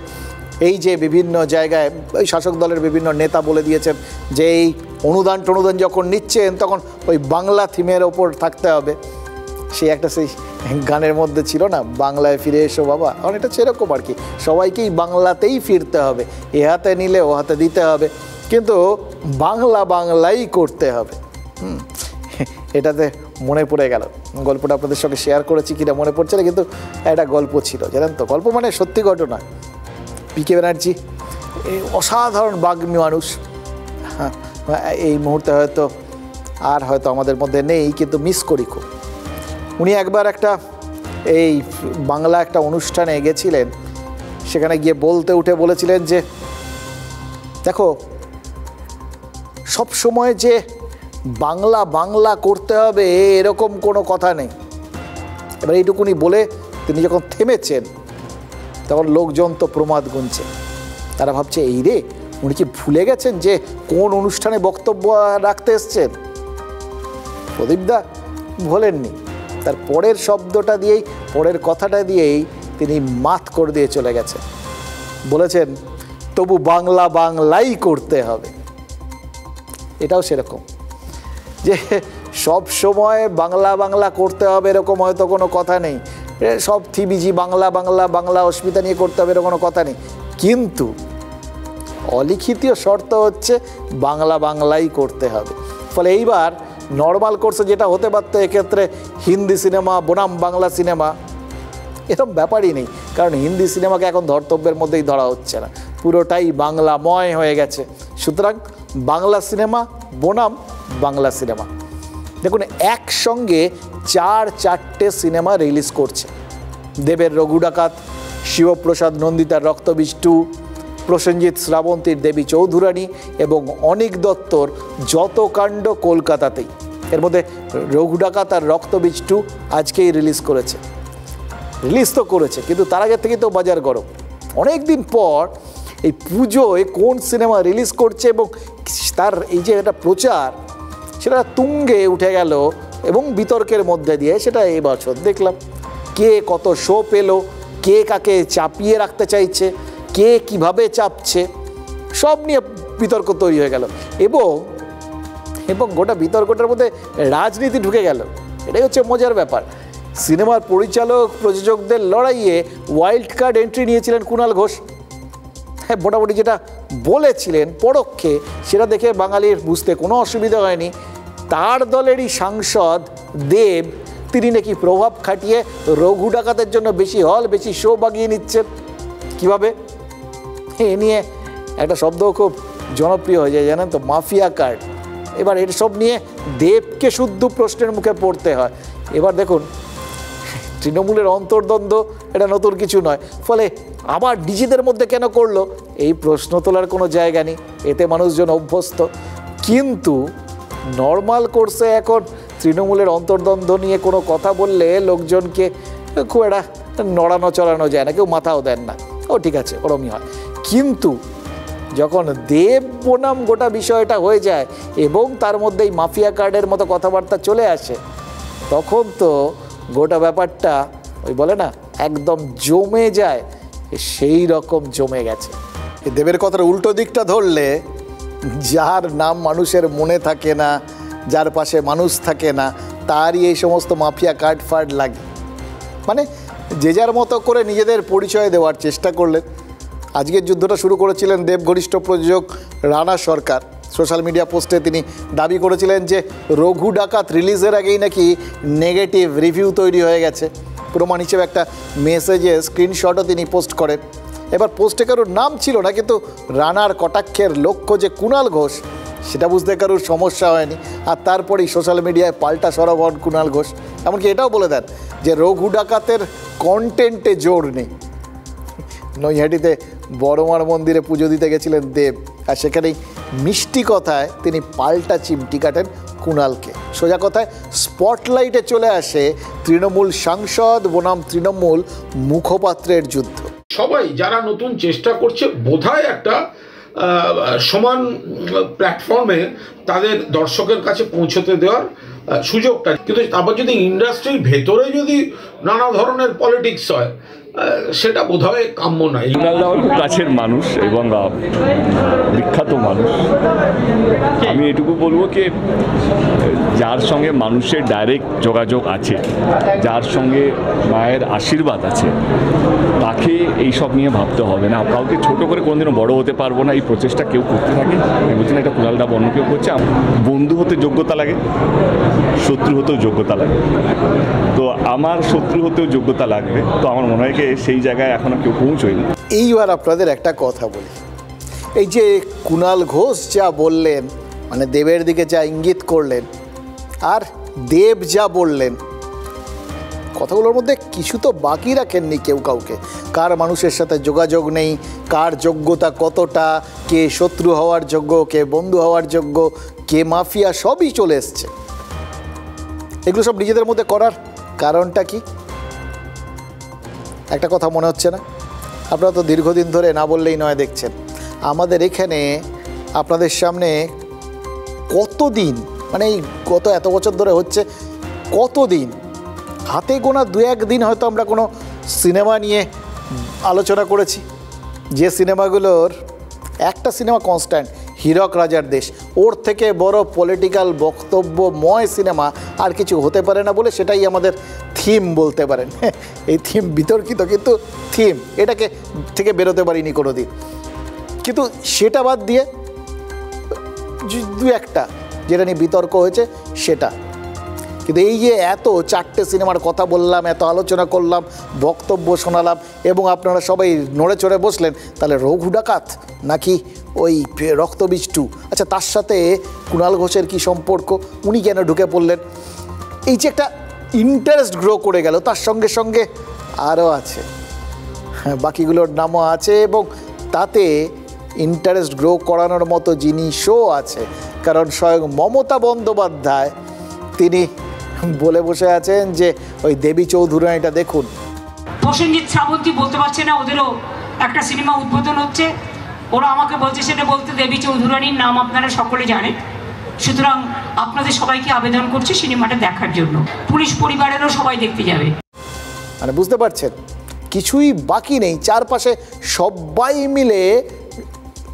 এই যে বিভিন্ন জায়গায় ওই শাসক দলের বিভিন্ন নেতা বলে দিয়েছেন যে এই অনুদান যখন নিচ্ছেন তখন ওই বাংলা থিমের ওপর থাকতে হবে। সেই একটা সেই গানের মধ্যে ছিল না, বাংলায় ফিরে এসো বাবা, অনেকটা সেরকম আর কি। সবাইকেই বাংলাতেই ফিরতে হবে, এ হাতে নিলে ও হাতে দিতে হবে, কিন্তু বাংলাই করতে হবে। এটাতে মনে পড়ে গেল, গল্পটা আপনাদের সঙ্গে শেয়ার করেছি কিনা মনে পড়ছে না, কিন্তু একটা গল্প ছিল, জানেন তো, গল্প মানে সত্যি ঘটনা। পিকে ব্যানার্জি এই অসাধারণ বাগ্মী মানুষ, এই মুহূর্তে হয়তো আমাদের মধ্যে নেই, কিন্তু মিস করি খুব। উনি একবার একটা এই বাংলা একটা অনুষ্ঠানে গেছিলেন, সেখানে গিয়ে উঠে বলেছিলেন যে দেখো, সব সময় যে বাংলা করতে হবে এরকম কোনো কথা নেই। এবার এইটুকুনি বলে তিনি যখন থেমেছেন তখন লোকজন তো প্রমাদ গুনছে, তারা ভাবছে এই রে, উনি কি ভুলে গেছেন যে কোন অনুষ্ঠানে বক্তব্য রাখতে এসছেন? প্রদীপদা ভোলেননি, তার পরের শব্দটা দিয়েই, পরের কথাটা দিয়েই তিনি মাত করে দিয়ে চলে গেছেন। বলেছেন তবু বাংলাই করতে হবে। এটাও সেরকম যে সব সময় বাংলা করতে হবে এরকম হয়তো কোনো কথা নেই, সব থিবিজি বাংলা অস্মিতা নিয়ে করতে হবে এরকম কোনো কথা নেই, কিন্তু অলিখিত শর্ত হচ্ছে বাংলাই করতে হবে। ফলে এইবার নর্মাল কোর্সে যেটা হতে পারত, এক্ষেত্রে হিন্দি সিনেমা বনাম বাংলা সিনেমা এরকম ব্যাপারই নেই, কারণ হিন্দি সিনেমাকে এখন ধর্তব্যের মধ্যেই ধরা হচ্ছে না, পুরোটাই বাংলাময় হয়ে গেছে। সুতরাং বাংলা সিনেমা বনাম বাংলা সিনেমা। দেখুন, একসঙ্গে 4-4টে সিনেমা রিলিজ করছে। দেবের রঘু ডাকাত, শিবপ্রসাদ নন্দিতার রক্তবীজ 2, প্রসেনজিৎ শ্রাবন্তীর দেবী চৌধুরানী এবং অনিক দত্তর যত কাণ্ড কলকাতাতেই। এর মধ্যে রঘু ডাকাত আর রক্তবীজ 2 আজকেই রিলিজ করেছে। রিলিজ তো করেছে, কিন্তু তার আগে থেকে তো বাজার গরম। অনেক দিন পর এই পুজোয় কোন সিনেমা রিলিজ করছে এবং তার এই যে একটা প্রচার, সেটা তুঙ্গে উঠে গেল এবং বিতর্কের মধ্যে দিয়ে সেটা এবছর দেখলাম। কে কত শো পেলো, কে কাকে চাপিয়ে রাখতে চাইছে, কে কিভাবে চাপছে, সব নিয়ে বিতর্ক তৈরি হয়ে গেল এবং গোটা বিতর্কটার মধ্যে রাজনীতি ঢুকে গেল। এটাই হচ্ছে মজার ব্যাপার। সিনেমার পরিচালক প্রযোজকদের লড়াইয়ে ওয়াইল্ড কার্ড এন্ট্রি নিয়েছিলেন কুণাল ঘোষ। হ্যাঁ, মোটামুটি যেটা বলেছিলেন পরোক্ষে, সেটা দেখে বাঙালির বুঝতে কোনো অসুবিধা হয়নি। তার দলেরই সাংসদ দেব, তিনি নাকি প্রভাব খাটিয়ে রঘু ডাকাতের জন্য বেশি হল, বেশি শো বাগিয়ে নিচ্ছেন। কীভাবে? এ নিয়ে একটা শব্দ খুব জনপ্রিয় হয়ে যায়, জানেন তো, মাফিয়া কার্ড। এবার এর সব নিয়ে দেবকে শুদ্ধ প্রশ্নের মুখে পড়তে হয়। এবার দেখুন, তৃণমূলের অন্তর্দ্বন্দ্ব এটা নতুন কিছু নয়, ফলে আবার নিজেদের মধ্যে কেন করলো এই প্রশ্ন তোলার কোনো জায়গা নেই, এতে মানুষজন অভ্যস্ত। কিন্তু নর্মাল কোর্সে এখন তৃণমূলের অন্তর্দ্বন্দ্ব নিয়ে কোনো কথা বললে লোকজনকে খুব একটা নড়ানো চড়ানো যায় না, কেউ মাথাও দেন না, ও ঠিক আছে, ওরমই হয়। কিন্তু যখন দেব বনাম গোটা বিষয়টা হয়ে যায় এবং তার মধ্যেই মাফিয়া কার্ডের মতো কথাবার্তা চলে আসে, তখন তো গোটা ব্যাপারটা ওই বলে না, একদম জমে যায়, সেই রকম জমে গেছে। দেবের কথার উল্টো দিকটা ধরলে, যার নাম মানুষের মনে থাকে না, যার পাশে মানুষ থাকে না, তারই এই সমস্ত মাফিয়া কার্ড ফার্ড লাগে। মানে যে যার মতো করে নিজেদের পরিচয় দেওয়ার চেষ্টা করলেন। আজকের যুদ্ধটা শুরু করেছিলেন দেব ঘনিষ্ঠ প্রযোজক রানা সরকার। সোশ্যাল মিডিয়া পোস্টে তিনি দাবি করেছিলেন যে রঘু ডাকাত রিলিজের আগেই নাকি নেগেটিভ রিভিউ তৈরি হয়ে গেছে। প্রমাণ হিসেবে একটা মেসেজে স্ক্রিনশটও তিনি পোস্ট করেন। এবার পোস্টে কারোর নাম ছিল না, কিন্তু রানার কটাক্ষের লক্ষ্য যে কুণাল ঘোষ, সেটা বুঝতে কারোর সমস্যা হয়নি। আর তারপরেই সোশ্যাল মিডিয়ায় পাল্টা সরব হন কুণাল ঘোষ। এমনকি এটাও বলে দেন যে রঘু ডাকাতের কন্টেন্টে জোর নেই। নৈহাটিতে বড়মার মন্দিরে পুজো দিতে গেছিলেন দেব, আর সেখানেই মিষ্টি কথায় তিনি পাল্টা চিমটি কাটেন কুণালকে। সোজা কথায় স্পটলাইটে চলে আসে তৃণমূল সাংসদ বনাম তৃণমূল মুখপাত্রের যুদ্ধ। সবাই যারা নতুন চেষ্টা করছে, বোধহয় একটা সমান প্ল্যাটফর্মে তাদের দর্শকের কাছে পৌঁছতে দেওয়ার সুযোগটা। কিন্তু তারপর যদি ইন্ডাস্ট্রির ভেতরে যদি নানা ধরনের পলিটিক্স হয়, সেটা বোধহয় কাম্য নয়। কুণালদা আমার খুব কাছের মানুষ এবং বিখ্যাত মানুষ। আমি এটুকু বলবো কি, যার সঙ্গে মানুষের ডাইরেক্ট যোগাযোগ আছে, যার সঙ্গে মায়ের আশীর্বাদ আছে, তাকে এইসব নিয়ে ভাবতে হবে না। কাউকে ছোট করে কোনোদিনও বড় হতে পারবো না, এই প্রচেষ্টা কেউ করতে থাকে। আমি বলছি না এটা কুণালদা অন্য কেউ করছে। বন্ধু হতে যোগ্যতা লাগে, শত্রু হতেও যোগ্যতা লাগে। তো আমার শত্রু হতেও যোগ্যতা লাগবে। তো আমার মনে হয় সেই জায়গায় এখনো কেউ পৌঁছয়নি। এইবার আপনাদের একটা কথা বলি, এই যে কুণাল ঘোষ যা বললেন, মানে দেবের দিকে যা ইঙ্গিত করলেন, আর দেব যা বললেন, কথাগুলোর মধ্যে কিছু তো বাকি রাখেননি কেউ কাউকে। কার মানুষের সাথে যোগাযোগ নেই, কার যোগ্যতা কতটা, কে শত্রু হওয়ার যোগ্য, কে বন্ধু হওয়ার যোগ্য, কে মাফিয়া, সবই চলে এসছে। এগুলো সব নিজেদের মধ্যে করার কারণটা কি? একটা কথা মনে হচ্ছে না? আপনারা তো দীর্ঘদিন ধরে না বললেই নয় দেখছেন, আমাদের এখানে আপনাদের সামনে কতদিন, মানে এই গত এত বছর ধরে হচ্ছে, কতদিন হাতে গোনা 2-1 দিন হয়তো আমরা কোনো সিনেমা নিয়ে আলোচনা করেছি, যে সিনেমাগুলোর একটা সিনেমা কনস্ট্যান্ট, হীরক রাজার দেশ। ওর থেকে বড় পলিটিক্যাল বক্তব্যময় সিনেমা আর কিছু হতে পারে না বলে সেটাই আমাদের থিম বলতে পারেন। এই থিম বিতর্কিত, কিন্তু থিম, এটাকে থেকে বেরোতে পারিনি কোনো দিন। কিন্তু সেটা বাদ দিয়ে 2-1টা যেটা নিয়ে বিতর্ক হয়েছে সেটা। কিন্তু এই যে এত 4টে সিনেমার কথা বললাম, এত আলোচনা করলাম, বক্তব্য শোনালাম এবং আপনারা সবাই নড়ে চড়ে বসলেন, তাহলে রঘু ডাকাত নাকি ওই রক্তবীজ 2। আচ্ছা, তার সাথে কুণাল ঘোষের কি সম্পর্ক, উনি কেন ঢুকে পড়লেন? এই যে একটা ইন্টারেস্ট গ্রো করে গেল, তার সঙ্গে সঙ্গে আরও আছে, বাকিগুলোর নামও আছে, এবং তাতে ইন্টারেস্ট গ্রো করানোর মতো জিনিসও আছে। কারণ স্বয়ং মমতা বন্দ্যোপাধ্যায় তিনি বলে বসে আছেন যে ওই দেবী চৌধুরানীটা দেখুন। প্রসেনজিৎ শ্রাবন্তী বলতে পারছে না, ওদেরও একটা সিনেমা উদ্বোধন হচ্ছে, ওরা আমাকে বলছে সেটা বলতে দেবী চৌধুরানীর নাম আপনারা সকলে জানেন। সুতরাং আপনাদের সবাইকে আবেদন করছি সিনেমাটা দেখার জন্য, পুলিশ পরিবারেরও সবাই দেখতে যাবে। মানে বুঝতে পারছেন, কিছুই বাকি নেই, চারপাশে সবাই মিলে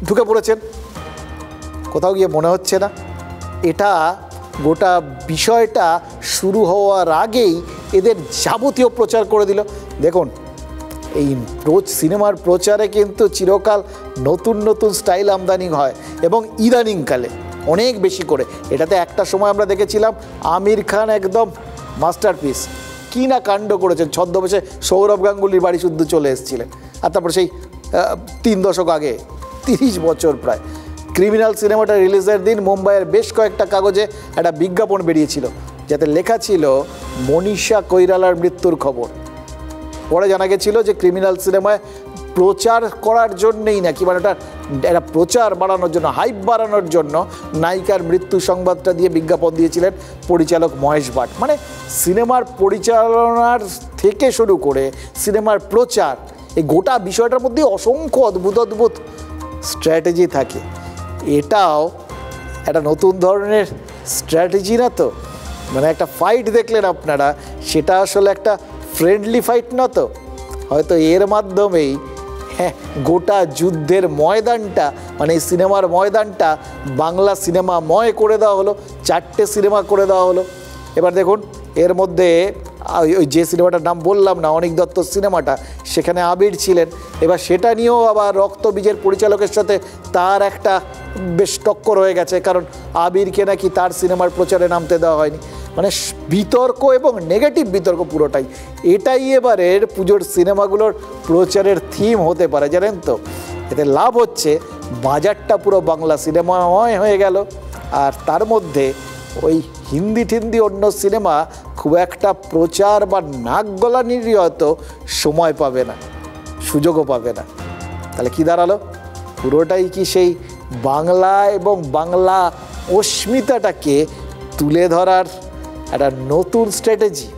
ঢুকে পড়েছেন। কোথাও গিয়ে মনে হচ্ছে না এটা গোটা বিষয়টা শুরু হওয়ার আগেই এদের যাবতীয় প্রচার করে দিল। দেখুন, এই সিনেমার প্রচারে কিন্তু চিরকাল নতুন নতুন স্টাইল আমদানি হয়, এবং ইদানিংকালে অনেক বেশি করে। এটাতে একটা সময় আমরা দেখেছিলাম আমির খান একদম মাস্টারপিস, কী না কাণ্ড করেছেন, ছদ্মবেশে সৌরভ গাঙ্গুলির বাড়ি শুদ্ধ চলে এসেছিলেন। আর তারপর সেই 3 দশক আগে, 30 বছর প্রায়, ক্রিমিনাল সিনেমাটা রিলিজের দিন মুম্বাইয়ের বেশ কয়েকটা কাগজে একটা বিজ্ঞাপন বেরিয়েছিল, যাতে লেখা ছিল মনীষা কৈরালার মৃত্যুর খবর। পরে জানা গেছিল যে ক্রিমিনাল সিনেমায় প্রচার করার জন্যেই নাকি, মানে ওটা একটা প্রচার বাড়ানোর জন্য, হাইপ বাড়ানোর জন্য নায়িকার মৃত্যু সংবাদটা দিয়ে বিজ্ঞাপন দিয়েছিলেন পরিচালক মহেশ ভাট। মানে সিনেমার পরিচালনার থেকে শুরু করে সিনেমার প্রচার, এই গোটা বিষয়টার মধ্যে অসংখ্য অদ্ভুত অদ্ভুত স্ট্র্যাটেজি থাকে। এটাও একটা নতুন ধরনের স্ট্র্যাটেজি না তো? মানে একটা ফাইট দেখলেন আপনারা, সেটা আসলে একটা ফ্রেন্ডলি ফাইট না তো? হয়তো এর মাধ্যমেই গোটা যুদ্ধের ময়দানটা, মানে এই সিনেমার ময়দানটা বাংলা সিনেমাময় করে দেওয়া হলো, 4টে সিনেমা করে দেওয়া হলো। এবার দেখুন, এর মধ্যে ওই যে সিনেমাটার নাম বললাম না, অনিক দত্ত সিনেমাটা, সেখানে আবির ছিলেন। এবার সেটা নিয়েও আবার রক্তবীজের পরিচালকের সাথে তার একটা বেশ টক্কর হয়ে গেছে, কারণ আবিরকে নাকি তার সিনেমার প্রচারে নামতে দেওয়া হয়নি। মানে বিতর্ক এবং নেগেটিভ বিতর্ক পুরোটাই। এটাই এবারের পুজোর সিনেমাগুলোর প্রচারের থিম হতে পারে, জানেন তো? এতে লাভ হচ্ছে বাজারটা পুরো বাংলা সিনেমাময় হয়ে গেল, আর তার মধ্যে ওই হিন্দি টিন্দি অন্য সিনেমা খুব একটা প্রচার বা নাক গলানির হয়তো সময় পাবে না, সুযোগও পাবে না। তাহলে কি দাঁড়ালো? পুরোটাই কি সেই বাংলা এবং বাংলা অস্মিতাটাকে তুলে ধরার একটা নতুন স্ট্র্যাটেজি?